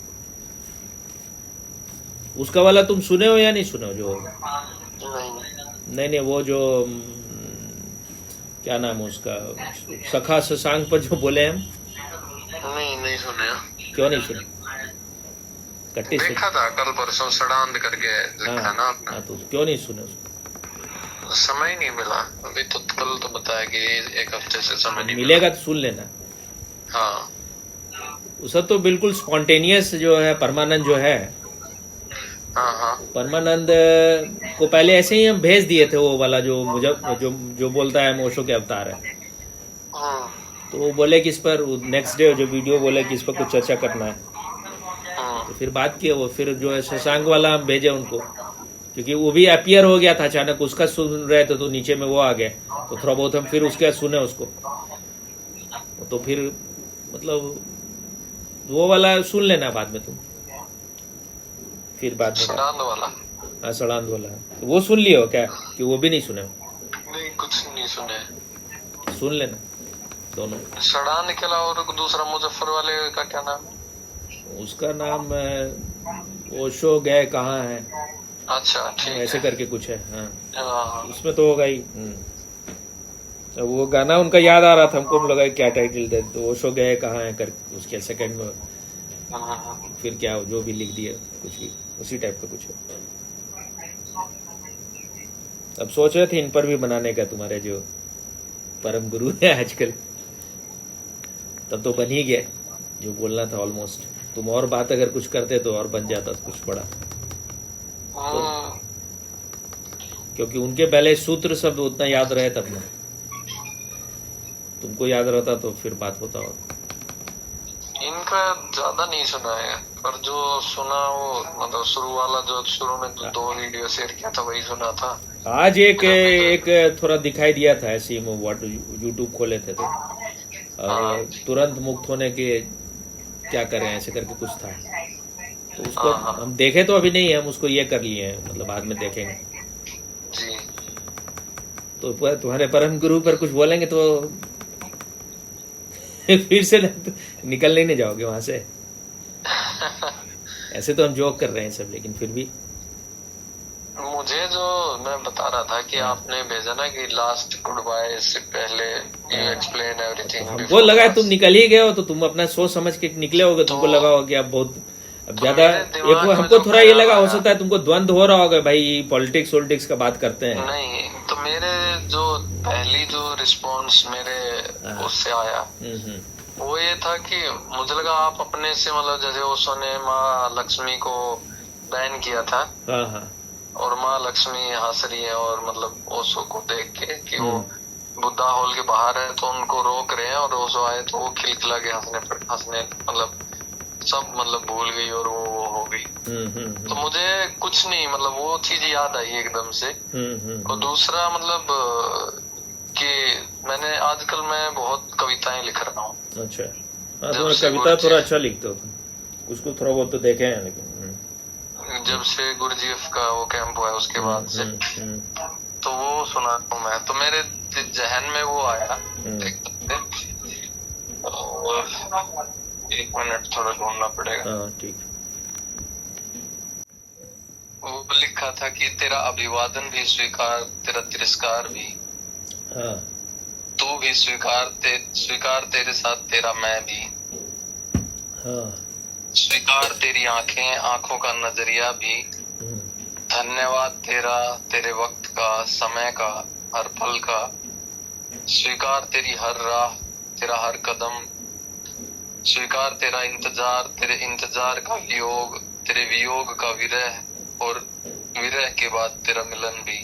उसका वाला तुम सुने हो या नहीं सुने हो? जो नहीं वो जो क्या नाम है उसका, सखा शशांक पर जो बोले हम, नहीं सुने। क्यों नहीं सुने? कट्टी से देखा था कल परसों सड़ांद करके लिखा ना आपने। तो क्यों नहीं सुने उसको? समय ही नहीं मिला अभी। तो कल तो बताया कि 1 हफ्ते से समय नहीं मिलेगा तो सुन लेना। हाँ उसका तो बिल्कुल स्पॉन्टेनियस जो है परमानंद जो है, हाँ परमानंद को पहले ऐसे ही हम भेज दिए थे वो वाला जो मुझे जो बोलता है ओशो के अवतार है। तो वो बोले कि इस पर नेक्स्ट डे जो वीडियो बोले कि इस पर कुछ चर्चा करना है। तो फिर बात किया वो, फिर जो है शशांक वाला हम भेजे उनको, क्योंकि वो भी अपियर हो गया था अचानक, उसका सुन रहे थे तो नीचे में वो आ गया, तो थोड़ा बहुत हम फिर उसके सुने उसको। तो फिर मतलब वो वाला सुन लेना बाद में तुम, फिर बाद में सड़ांद वाला। हाँ सड़ांद वाला तो वो सुन लियो क्या, कि वो भी नहीं सुने? नहीं कुछ नहीं सुने। सुन लेना। दोनों। सड़ा निकला और दूसरा मुजफ्फर वाले का क्या नाम है? उसका नाम ओशो गए कहाँ है, अच्छा ठीक ऐसे है। करके कुछ है। हाँ, हाँ उसमें तो होगा ही। तो वो गाना उनका याद आ रहा था हमको, हम लगा क्या टाइटल दे, तो ओशो गए कहाँ है कर उसके सेकंड में हाँ। फिर क्या जो भी लिख दिया, कुछ भी उसी टाइप का कुछ है। अब सोच रहे थे इन पर भी बनाने का, तुम्हारे जो परम गुरु है आजकल, तब तो बन ही गया जो बोलना था ऑलमोस्ट। तुम और बात अगर कुछ करते तो और बन जाता कुछ बड़ा, तो क्योंकि उनके पहले सूत्र शब्द उतना याद रहे तब ना, तुमको याद रहता तो फिर बात होता। और इनका ज्यादा नहीं सुना है, पर जो सुना वो मतलब शुरू वाला, जो शुरू में दो वीडियो शेयर किया था वही सुना था। आज एक थोड़ा दिखाई दिया था ऐसे ही, व्हाट यूट्यूब खोले थे तो तुरंत मुक्त होने के क्या करें ऐसे करके कुछ था, तो उसको हम देखे तो अभी नहीं है, हम उसको ये कर लिए हैं, मतलब बाद में देखेंगे जी। तो तुम्हारे परम गुरु पर कुछ बोलेंगे तो फिर से निकलने नहीं जाओगे वहां से। ऐसे तो हम जोक कर रहे हैं सब, लेकिन फिर भी मुझे जो मैं बता रहा था कि आपने भेजा ना कि लास्ट गुड बाय से पहले यू एक्सप्लेन एवरीथिंग, हमको लगा तुम निकल ही गए हो, तो तुम अपना सोच समझ के निकले होगे, तुमको लगा होगा कि आप बहुत अब ज्यादा एक हमको थोड़ा ये लगा हो सकता है तुमको द्वंद हो रहा होगा भाई, पॉलिटिक्स वॉलिटिक्स का बात करते हैं। नहीं, तो मेरे जो पहली जो रिस्पॉन्स मेरे उससे आया वो ये था कि मुझे लगा आप अपने से मतलब जैसे ओशो ने माँ लक्ष्मी को बैन किया था, और माँ लक्ष्मी हंस रही है, और मतलब ओशो को देख के कि वो बुद्धा हॉल के बाहर है तो उनको रोक रहे हैं, और ओशो आए तो वो खिलखिला के हंसने मतलब सब मतलब भूल गई और वो हो गई। तो मुझे कुछ नहीं मतलब वो चीज याद आई एकदम से। और दूसरा मतलब कि मैंने आजकल मैं बहुत कविताएं लिख रहा हूँ। अच्छा, हाँ, तुम्हारा कविता थोड़ा अच्छा लिखते हो तुम, उसको थोड़ा बहुत तो देखे हैं, लेकिन जब से गुरुजीएफ का वो कैंप हुआ है उसके बाद से तो वो सुना हूँ मैं, तो मेरे जहन में वो आया। एक मिनट थोड़ा ढूंढना पड़ेगा। ठीक। वो लिखा था कि तेरा अभिवादन भी स्वीकार, तेरा तिरस्कार भी, तू भी स्वीकार तेरे साथ तेरा मैं भी, स्वीकार तेरी आंखें, आंखों का नजरिया भी, धन्यवाद तेरा, तेरे वक्त का, समय का, हर पल का, स्वीकार तेरी हर राह, तेरा हर कदम, स्वीकार तेरा इंतजार, तेरे इंतजार का वियोग, तेरे वियोग का विरह, और विरह के बाद तेरा मिलन भी,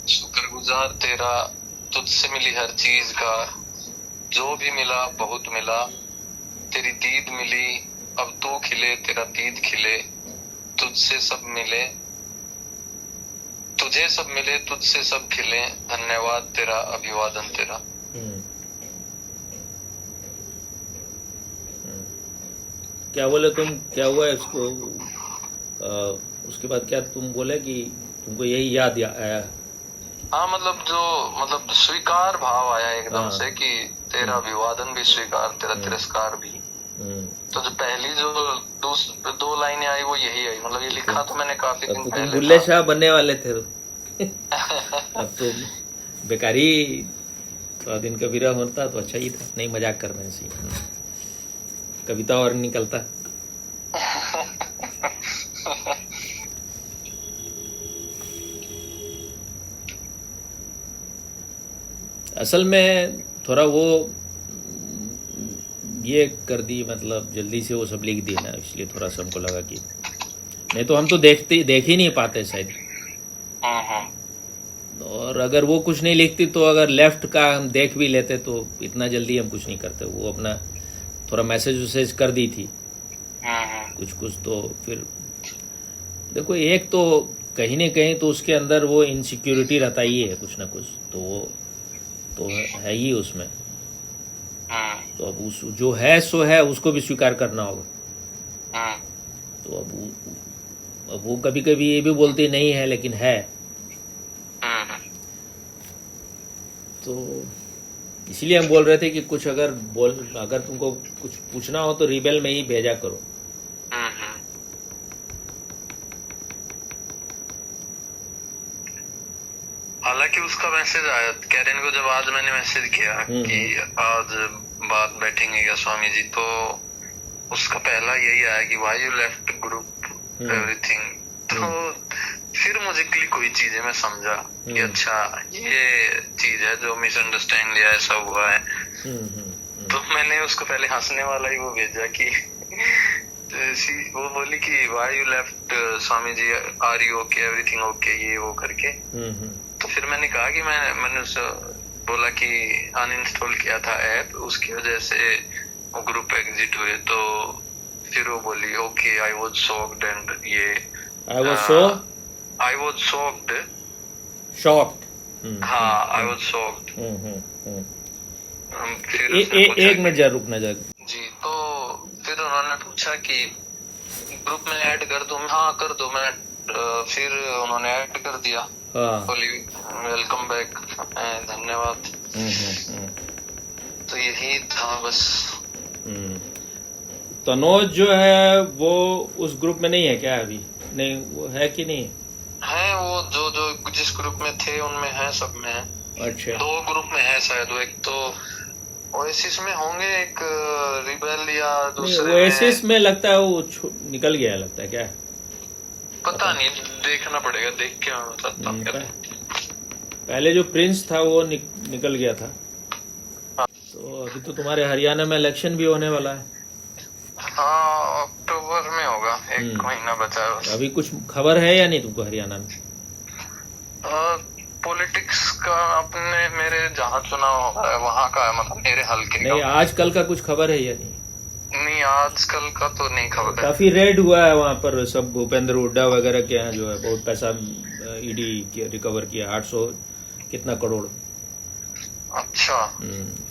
शुक्रगुजार तेरा, तुझसे मिली हर चीज का, जो भी मिला बहुत मिला, तेरी दीद मिली, अब तू खिले, तेरा दीद खिले, तुझसे सब मिले, तुझे सब मिले, तुझसे सब खिले, धन्यवाद तेरा, अभिवादन तेरा। क्या बोले तुम, क्या हुआ है उसको? उसके बाद क्या तुम बोले कि तुमको यही याद आया? हाँ मतलब जो मतलब स्वीकार भाव आया एकदम से कि तेरा अभिवादन भी स्वीकार, तेरा तिरस्कार भी। तो जो पहली जो दो लाइनें आई वो यही आई, मतलब ये लिखा तो मैंने काफी दिन पहले था। बुल्ले शाह बनने वाले थे अब तो बेकारी, थोड़ा दिन का विरह होता तो अच्छा ही था। नहीं, मजाक कर रहे हैं, कविता और निकलता। असल में थोड़ा वो ये कर दी, मतलब जल्दी से वो सब लिख दी ना, इसलिए थोड़ा सा हमको लगा कि नहीं तो हम तो देख ही नहीं पाते शायद। और अगर वो कुछ नहीं लिखती तो अगर लेफ्ट का हम देख भी लेते तो इतना जल्दी हम कुछ नहीं करते। वो अपना थोड़ा मैसेज वैसेज कर दी थी कुछ तो फिर देखो, एक तो कहीं न कहीं तो उसके अंदर वो इनसिक्योरिटी रहता ही है कुछ ना कुछ, तो वो तो है ही उसमें। तो अब उस जो है सो है, उसको भी स्वीकार करना होगा। तो अब वो कभी कभी ये भी बोलती नहीं है लेकिन है। तो इसलिए हम बोल रहे थे कि कुछ अगर तुमको कुछ पूछना हो तो रिबेल में ही भेजा करो। हालांकि उसका मैसेज आया कैरन को, जब आज मैंने मैसेज किया कि आज बात बैठेंगे क्या स्वामी जी, तो उसका पहला यही आया कि why you left group everything. तो फिर मुझे क्लिक हुई चीजें, मैं समझा कि अच्छा ये चीज है जो मिसअंडरस्टैंड लिया, ऐसा हुआ है। तो मैंने उसको पहले हंसने वाला ही वो भेजा कि वो बोली कि why you left Swami ji, are you okay, everything okay, ये वो करके। तो फिर मैंने कहा कि मैंने उससे बोला कि अनइंस्टॉल किया था ऐप, उसकी वजह से वो ग्रुप एग्जिट हुए। तो फिर वो बोली okay I was shocked and ये आई वाज शॉक्ड। हाँ आई वाज शॉक्ड। एक मिनट जरा रुकना जरा जी। तो फिर उन्होंने पूछा कि ग्रुप में ऐड कर दूं, हाँ कर दो। मैं फिर उन्होंने ऐड कर दिया। बोली वेलकम बैक, धन्यवाद। तो यही था बस। तनोज जो है वो उस ग्रुप में नहीं है क्या अभी? नहीं, वो है कि नहीं है? वो जो जिस ग्रुप में थे उनमें है, सब में है। अच्छा, 2 ग्रुप में है शायद। वो एक तो ओएसिस में होंगे, एक रिबेल या दूसरे ओएसिस में लगता है वो निकल गया, लगता है क्या? पता नहीं, देखना पड़ेगा, देख के मैं बताता हूँ। पहले जो प्रिंस था वो निकल गया था। तो अभी तो तुम्हारे हरियाणा में इलेक्शन भी होने वाला है। हाँ अक्टूबर में होगा, 1 महीना बचा है बस। अभी कुछ खबर है या नहीं तुमको हरियाणा में? पॉलिटिक्स का अपने मेरे जहाँ चुनाव हो रहा है वहाँ का है, मतलब मेरे हल्के नहीं, आजकल का कुछ खबर है या नहीं? नहीं आजकल का तो नहीं खबर है। काफी रेड हुआ है वहाँ पर, सब भूपेंद्र हुड्डा वगैरह के यहाँ जो है बहुत पैसा ईडी रिकवर किया, 800 कितना करोड़। अच्छा।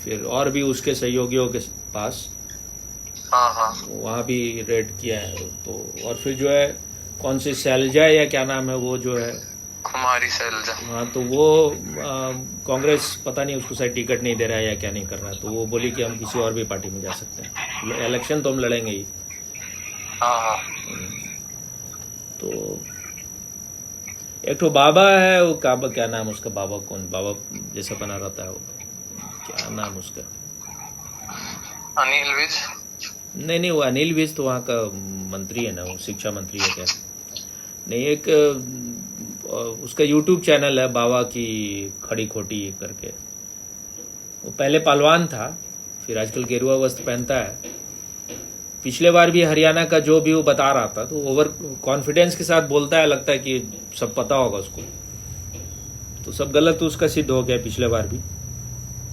फिर और भी उसके सहयोगियों के पास हाँ वहाँ भी रेड किया है। तो और फिर जो है कौन सी शैलजा या क्या नाम है वो जो है, कुमारी शैलजा। हाँ, तो वो कांग्रेस पता नहीं उसको शायद टिकट नहीं दे रहा है या क्या नहीं कर रहा है। तो वो बोली कि हम किसी और भी पार्टी में जा सकते हैं, इलेक्शन तो हम लड़ेंगे ही। हाँ। तो एक तो बाबा है वो, क्या नाम उसका, बाबा कौन, बाबा जैसा बना रहता है वो, क्या नाम उसका? अनिल विज? नहीं, वो अनिल विज तो वहाँ का मंत्री है ना, वो शिक्षा मंत्री है क्या? नहीं, एक उसका यूट्यूब चैनल है बाबा की खड़ी खोटी करके। वो पहले पहलवान था, फिर आजकल गेरुआ वस्त्र पहनता है। पिछले बार भी हरियाणा का जो भी वो बता रहा था तो ओवर कॉन्फिडेंस के साथ बोलता है, लगता है कि सब पता होगा उसको। तो सब गलत तो उसका सिद्ध हो गया पिछले बार भी।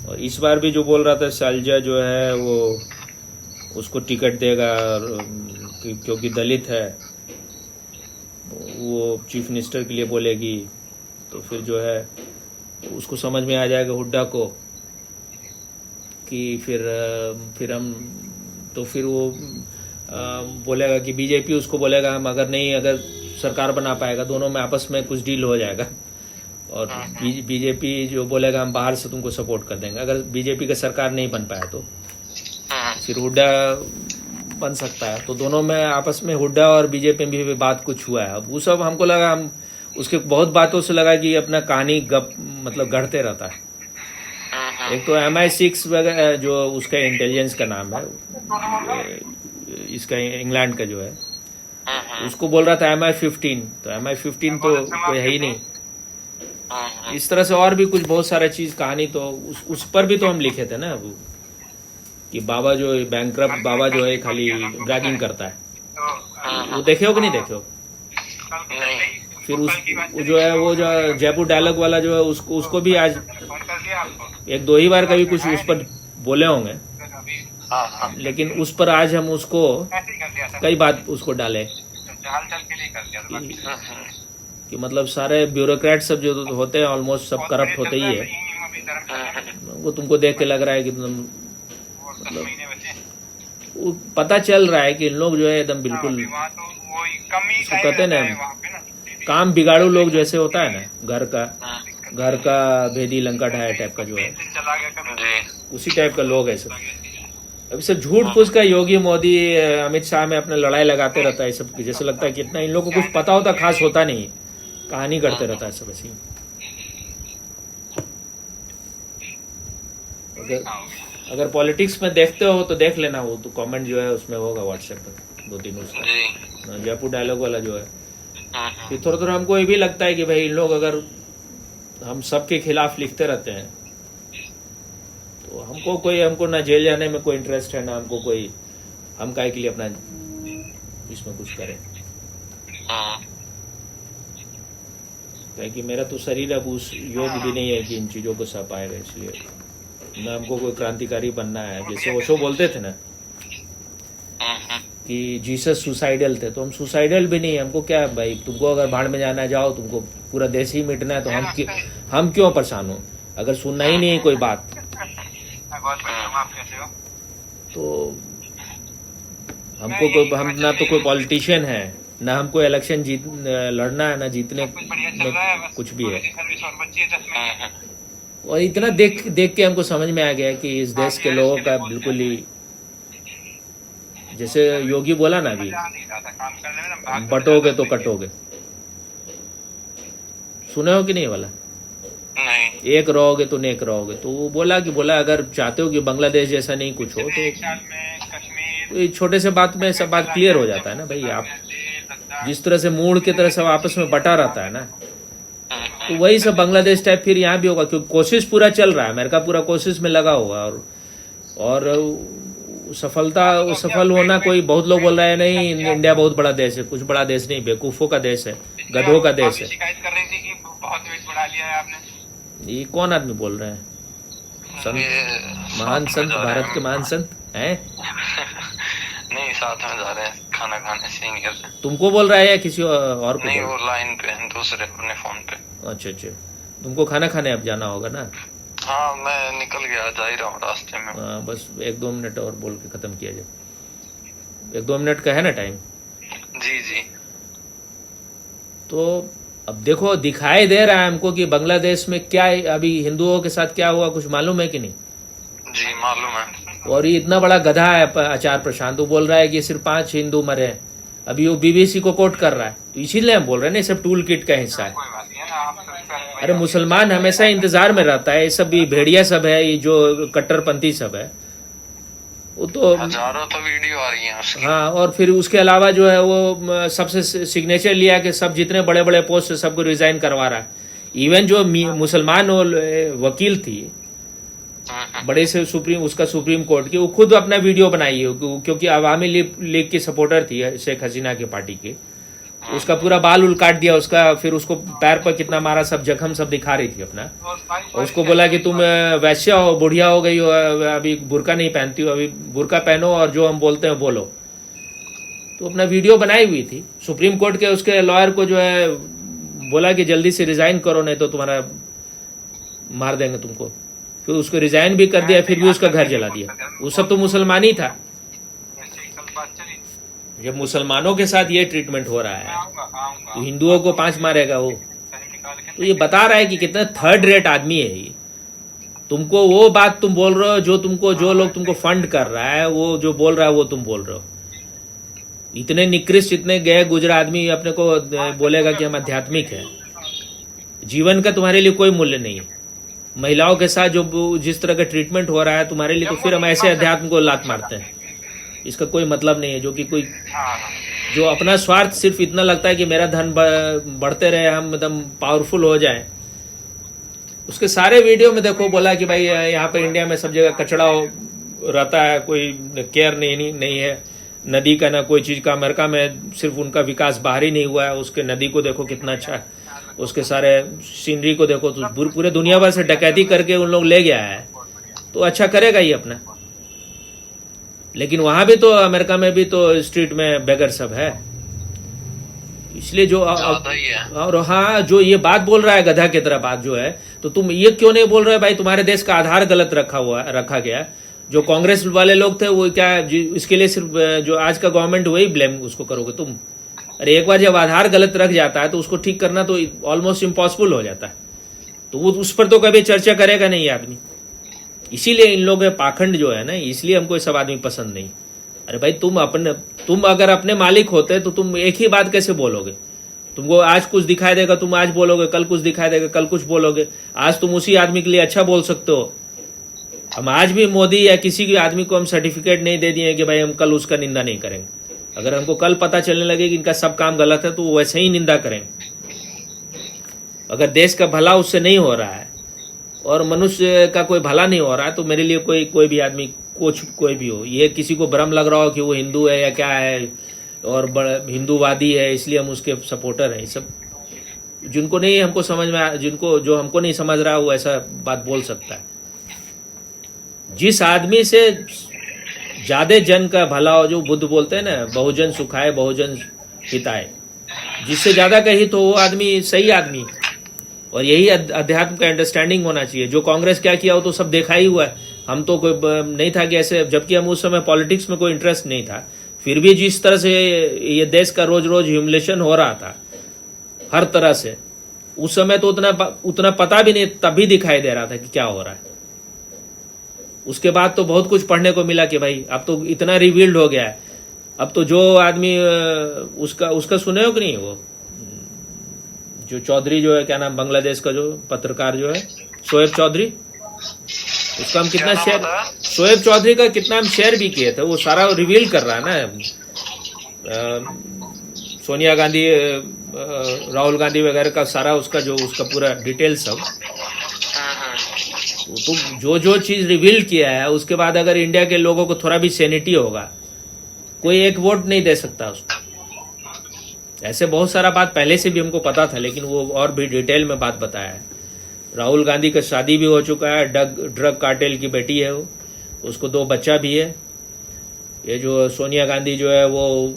और इस बार भी जो बोल रहा था शैलजा जो है वो उसको टिकट देगा क्योंकि दलित है, वो चीफ मिनिस्टर के लिए बोलेगी। तो फिर जो है उसको समझ में आ जाएगा हुड्डा को कि फिर हम, तो फिर वो बोलेगा कि बीजेपी उसको बोलेगा हम अगर सरकार बना पाएगा, दोनों में आपस में कुछ डील हो जाएगा। और बीजेपी जो बोलेगा हम बाहर से तुमको सपोर्ट कर देंगे। अगर बीजेपी का सरकार नहीं बन पाया तो फिर हुड्डा बन सकता है। तो दोनों में आपस में हुड्डा और बीजेपी में भी बात कुछ हुआ है। अब वो सब हमको लगा, हम उसके बहुत बातों से लगा कि अपना कहानी मतलब गढ़ते रहता है। एक तो MI6 वगैरह जो उसका इंटेलिजेंस का नाम है, इसका इंग्लैंड का जो है, उसको बोल रहा था MI15। तो MI15 तो कोई है ही नहीं। इस तरह से और भी कुछ बहुत सारा चीज कहानी, तो उस पर भी तो हम लिखे थे ना वो, कि बाबा जो बैंकरप्ट बाबा जो है खाली ब्रैगिंग करता है। वो देखे हो कि नहीं देखे हो? नहीं। फिर वो जो है वो जो जयपुर डायलॉग वाला जो है उसको भी आज 1-2 ही बार कभी कुछ उस पर बोले होंगे, लेकिन उस पर आज हम उसको कई बात उसको डाले कि मतलब सारे ब्यूरोक्रेट सब जो होते हैं ऑलमोस्ट सब करप्ट होते ही है। वो तुमको देख के लग रहा है कि मतलब वो पता चल रहा है कि इन लोग जो है एकदम बिल्कुल इसको कहते हैं ना, काम बिगाड़ू लोग जैसे होता है ना घर का, घर का भेदी लंका ढाया टाइप का जो है, जी उसी टाइप का लोग है सब। अभी सब झूठ फूस का योगी मोदी अमित शाह में अपना लड़ाई लगाते रहता है सब, जैसे लगता है कि इतना इन लोगों को कुछ पता होता खास होता नहीं है, कहानी करते रहता है सब ऐसी। अगर पॉलिटिक्स में देखते हो तो देख लेना, वो तो कमेंट जो है उसमें होगा व्हाट्सएप पर 2-3 उसका, जी जयपुर डायलॉग वाला जो है। फिर थोड़ा थोड़ा हमको ये भी लगता है कि भाई इन लोग अगर हम सबके खिलाफ लिखते रहते हैं तो हमको ना जेल जाने में कोई इंटरेस्ट है, ना हमको कोई, हम काहे के लिए अपना इसमें कुछ करें। क्योंकि मेरा तो शरीर अब उस योग भी नहीं है कि इन चीजों को सह पाएगा, इसलिए ना हमको कोई क्रांतिकारी बनना है। जैसे ओशो बोलते थे ना कि जीसस सुसाइडल थे, तो हम सुसाइडल भी नहीं है। हमको क्या है भाई, तुमको अगर भाड़ में जाना जाओ, तुमको पूरा देश ही मिटना है, तो हम क्यों परेशान हो? अगर सुनना ही नहीं है कोई बात तो हमको कोई, हम ना तो कोई पॉलिटिशियन है, ना हमको इलेक्शन लड़ना है, ना जीतने में कुछ भी है। और इतना देख के हमको समझ में आ गया कि इस देश के लोगों का बिल्कुल ही, जैसे योगी बोला ना अभी, बटोगे तो कटोगे। सुने हो कि नहीं वाला? नहीं। एक रहोगे तो नेक रहोगे। तो वो बोला अगर चाहते हो कि बांग्लादेश जैसा नहीं कुछ हो तो ये छोटे से बात में सब बात क्लियर हो जाता है ना भाई। आप जिस तरह से मूड की तरह सब आपस में बटा रहता है ना, तो वही सब बांग्लादेश टाइप फिर यहाँ भी होगा, क्योंकि कोशिश पूरा चल रहा है, अमेरिका पूरा कोशिश में लगा हुआ। और सफल होना, कोई बहुत लोग बोल रहे हैं नहीं इंडिया बहुत बड़ा देश है, कुछ बड़ा देश नहीं, बेवकूफों का देश है, गधों का देश है। शिकायत कर रही थी कि बहुत वेट बढ़ा लिया है आपने। ये कौन आदमी बोल रहे हैं? संत, महान संत, भारत के महान संत हैं? नहीं, साथ में जा रहे हैं खाना खाने, सीनियर। तुमको बोल रहा है या किसी और को? नहीं, वो लाइन पे है, दूसरे अपने फोन पे। अच्छा, तुमको खाना खाने अब जाना होगा ना? हाँ, मैं निकल गया, जा ही रहा हूँ रास्ते में। हाँ, बस 1-2 मिनट और बोल के खत्म किया जाए। 1-2 मिनट का है ना टाइम? जी। तो अब देखो, दिखाई दे रहा है हमको कि बांग्लादेश में क्या अभी हिंदुओं के साथ क्या हुआ, कुछ मालूम है कि नहीं? जी मालूम है। और ये इतना बड़ा गधा है आचार्य प्रशांत, वो बोल रहा है कि सिर्फ 5 हिंदू मरे हैं। अभी वो बीबीसी को कोट कर रहा है, तो इसीलिए हम बोल रहे हैं ना, ये सब टूल किट का हिस्सा है। अरे मुसलमान हमेशा इंतजार में रहता है, ये सब भी भेड़िया सब है, ये जो कट्टरपंथी सब है, वो तो हजारों तो वीडियो आ रही है उसकी। हाँ, और फिर उसके अलावा जो है वो सबसे सिग्नेचर लिया कि सब जितने बड़े बड़े पोस्ट सबको रिजाइन करवा रहा है। इवन जो मुसलमान वकील थी बड़े से सुप्रीम कोर्ट की, वो खुद अपना वीडियो बनाई है, क्योंकि अवामी लीग की सपोर्टर थी शेख हसीना की पार्टी की। उसका पूरा बाल उल काट दिया उसका, फिर उसको पैर पर कितना मारा, सब जख्म सब दिखा रही थी अपना। उसको बोला कि तुम वैश्य हो, बुढ़िया हो गई हो, अभी बुर्का नहीं पहनती हो, अभी बुर्का पहनो और जो हम बोलते हैं बोलो। तो अपना वीडियो बनाई हुई थी। सुप्रीम कोर्ट के उसके लॉयर को जो है बोला कि जल्दी से रिजाइन करो, नहीं तो तुम्हारा मार देंगे तुमको। फिर उसको रिजाइन भी कर दिया, फिर भी उसका घर जला दिया। वो सब तो मुसलमान ही था। जब मुसलमानों के साथ ये ट्रीटमेंट हो रहा है तो हिंदुओं को 5 मारेगा वो। तो ये बता रहा है कि कितना थर्ड रेट आदमी है ये। तुमको वो बात तुम बोल रहे हो जो लोग तुमको फंड कर रहा है, वो जो बोल रहा है वो तुम बोल रहे हो। इतने निकृष्ट, इतने गए गुजरा आदमी अपने को बोलेगा कि हम आध्यात्मिक है। जीवन का तुम्हारे लिए कोई मूल्य नहीं है। महिलाओं के साथ जो जिस तरह का ट्रीटमेंट हो रहा है तुम्हारे लिए, तो फिर हम ऐसे अध्यात्म को लात मारते हैं। इसका कोई मतलब नहीं है। जो अपना स्वार्थ सिर्फ इतना लगता है कि मेरा धन बढ़ते रहे, हम एकदम पावरफुल हो जाए। उसके सारे वीडियो में देखो बोला कि भाई यहाँ पर इंडिया में सब जगह कचरा रहता है, कोई केयर नहीं है नदी का, ना कोई चीज का। अमेरिका में सिर्फ उनका विकास बाहर ही नहीं हुआ है, उसके नदी को देखो कितना अच्छा है, उसके सारे सीनरी को देखो। तो पूरे दुनिया भर से डकैती करके उन लोग ले गया है, तो अच्छा करेगा ही अपना। लेकिन वहां भी तो, अमेरिका में भी तो स्ट्रीट में बेगर सब है। इसलिए जो और हाँ, जो ये बात बोल रहा है गधा की तरह बात जो है, तो तुम ये क्यों नहीं बोल रहे भाई तुम्हारे देश का आधार गलत रखा गया। जो कांग्रेस वाले लोग थे वो क्या इसके लिए सिर्फ जो आज का गवर्नमेंट वही ब्लेम उसको करोगे तुम। अरे एक बार जब आधार गलत रख जाता है तो उसको ठीक करना तो ऑलमोस्ट इम्पॉसिबल हो जाता है। तो वो उस पर तो कभी चर्चा करेगा नहीं आदमी। इसीलिए इन लोगों के पाखंड जो है ना, इसलिए हमको ये सब आदमी पसंद नहीं। अरे भाई तुम अगर अपने मालिक होते तो तुम एक ही बात कैसे बोलोगे? तुमको आज कुछ दिखाई देगा, तुम आज बोलोगे, कल कुछ दिखाई देगा, कल कुछ बोलोगे। आज तुम उसी आदमी के लिए अच्छा बोल सकते हो। हम आज भी मोदी या किसी भी आदमी को हम सर्टिफिकेट नहीं दे दिए कि भाई हम कल उसका निंदा नहीं करेंगे। अगर हमको कल पता चलने लगे कि इनका सब काम गलत है तो वैसे ही निंदा करेंगे। अगर देश का भला उससे नहीं हो रहा है और मनुष्य का कोई भला नहीं हो रहा है तो मेरे लिए कोई भी आदमी कोई भी हो, ये किसी को भ्रम लग रहा हो कि वो हिंदू है या क्या है और हिंदूवादी है इसलिए हम उसके सपोर्टर हैं, ये सब जिनको नहीं हमको समझ में, जो हमको नहीं समझ रहा वो ऐसा बात बोल सकता है। जिस आदमी से ज्यादा जन का भला हो, जो बुद्ध बोलते हैं ना, बहुजन सुखाए बहुजन हिताए, जिससे ज्यादा का हित हो वो आदमी सही आदमी। और यही अध्यात्म का अंडरस्टैंडिंग होना चाहिए। जो कांग्रेस क्या किया हो तो सब देखा ही हुआ है। हम तो कोई नहीं था कि ऐसे, जबकि हम उस समय पॉलिटिक्स में कोई इंटरेस्ट नहीं था, फिर भी जिस तरह से ये देश का रोज रोज ह्यूमिलेशन हो रहा था हर तरह से, उस समय तो उतना पता भी नहीं, तब भी दिखाई दे रहा था कि क्या हो रहा है। उसके बाद तो बहुत कुछ पढ़ने को मिला कि भाई अब तो इतना रिवील्ड हो गया है। अब तो जो आदमी उसका सुने हो कि नहीं, वो जो चौधरी जो है, क्या नाम, बांग्लादेश का जो पत्रकार जो है शोएब चौधरी, उसका हम कितना शेयर, शोएब चौधरी का कितना हम शेयर भी किए थे। वो सारा रिवील कर रहा है ना, सोनिया गांधी, राहुल गांधी वगैरह का सारा उसका पूरा डिटेल सब। तो जो चीज रिवील किया है उसके बाद अगर इंडिया के लोगों को थोड़ा भी सैनिटी होगा, कोई एक वोट नहीं दे सकता उसको। ऐसे बहुत सारा बात पहले से भी हमको पता था, लेकिन वो और भी डिटेल में बात बताया है। राहुल गांधी का शादी भी हो चुका है, ड्रग कार्टेल की बेटी है वो, उसको 2 बच्चा भी है। ये जो सोनिया गांधी जो है वो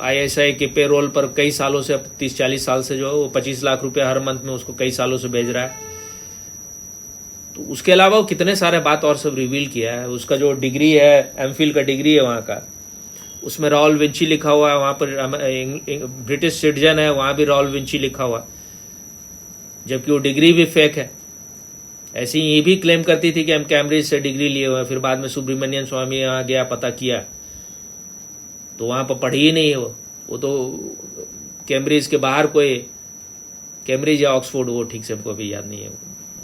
ISI के पेरोल पर कई सालों से, 30-40 साल से जो है वो 25 लाख रुपया हर मंथ में उसको कई सालों से भेज रहा है। तो उसके अलावा वो कितने सारे बात और सब रिवील किया है। उसका जो डिग्री है, MPhil का डिग्री है वहां का, उसमें राहुल विंची लिखा हुआ है। वहां पर ब्रिटिश सिटीजन है, वहां भी राहुल विंची लिखा हुआ, जबकि वो डिग्री भी फेक है। ऐसे ही ये भी क्लेम करती थी कि हम कैम्ब्रिज से डिग्री लिए हुए हैं। फिर बाद में सुब्रमण्यम स्वामी यहाँ गया, पता किया तो वहां पर पढ़ी ही नहीं है वो तो कैम्ब्रिज के बाहर कोई, कैम्ब्रिज या ऑक्सफोर्ड, वो ठीक से हमको अभी याद नहीं है,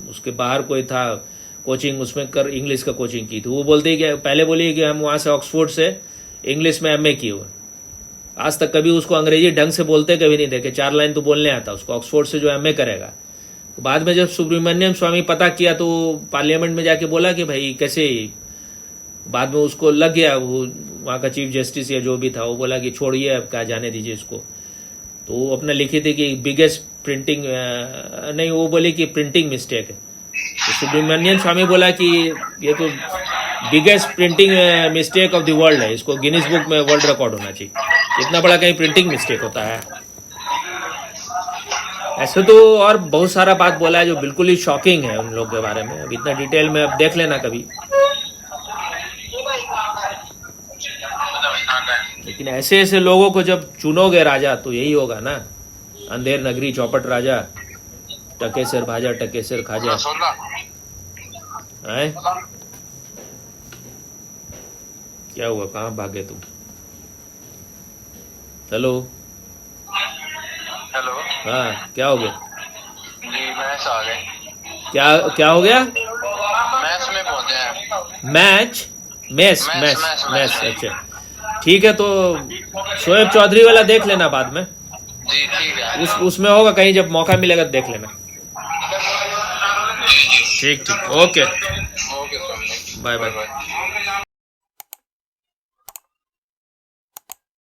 उसके बाहर कोई था कोचिंग, उसमें कर इंग्लिश का कोचिंग की थी। वो बोलती है कि पहले बोली कि हम वहां से ऑक्सफोर्ड से इंग्लिश में MA किए हुए। आज तक कभी उसको अंग्रेजी ढंग से बोलते कभी नहीं देखे, 4 लाइन तो बोलने आता उसको, ऑक्सफोर्ड से जो MA करेगा। तो बाद में जब सुब्रमण्यम स्वामी पता किया तो पार्लियामेंट में जाके बोला कि भाई कैसे, बाद में उसको लग गया, वो वहां का चीफ जस्टिस या जो भी था वो बोला कि छोड़िए, अब क्या जाने दीजिए इसको। तो वो अपना लिखी थी कि बिगेस्ट प्रिंटिंग, नहीं, वो बोले कि प्रिंटिंग मिस्टेक है। तो सुब्रमण्यम स्वामी बोला कि ये तो biggest printing mistake of the world है, इसको गिनीज बुक में वर्ल्ड रिकॉर्ड होना चाहिए, इतना बड़ा कहीं प्रिंटिंग मिस्टेक होता है। ऐसे तो और बहुत सारा बात बोला है जो बिल्कुल ही शॉकिंग है उन लोग के बारे में। अब इतना डिटेल में अब देख लेना कभी। लेकिन ऐसे ऐसे लोगों को जब चुनोगे राजा तो यही होगा ना, अंधेर नगरी चौपट राजा, टकेसर भाजा टकेसर खाजा है। क्या हुआ, कहाँ भागे तुम? हेलो हेलो, हाँ, क्या हो गया? जी मैच आ गए। क्या हो गया? मैच में पहुंचे हैं। मैच। अच्छा ठीक है, तो शोएब चौधरी वाला देख लेना बाद में। जी ठीक है। उसमें होगा कहीं, जब मौका मिलेगा तो देख लेना। ठीक, ओके, ओके, बाय बाय।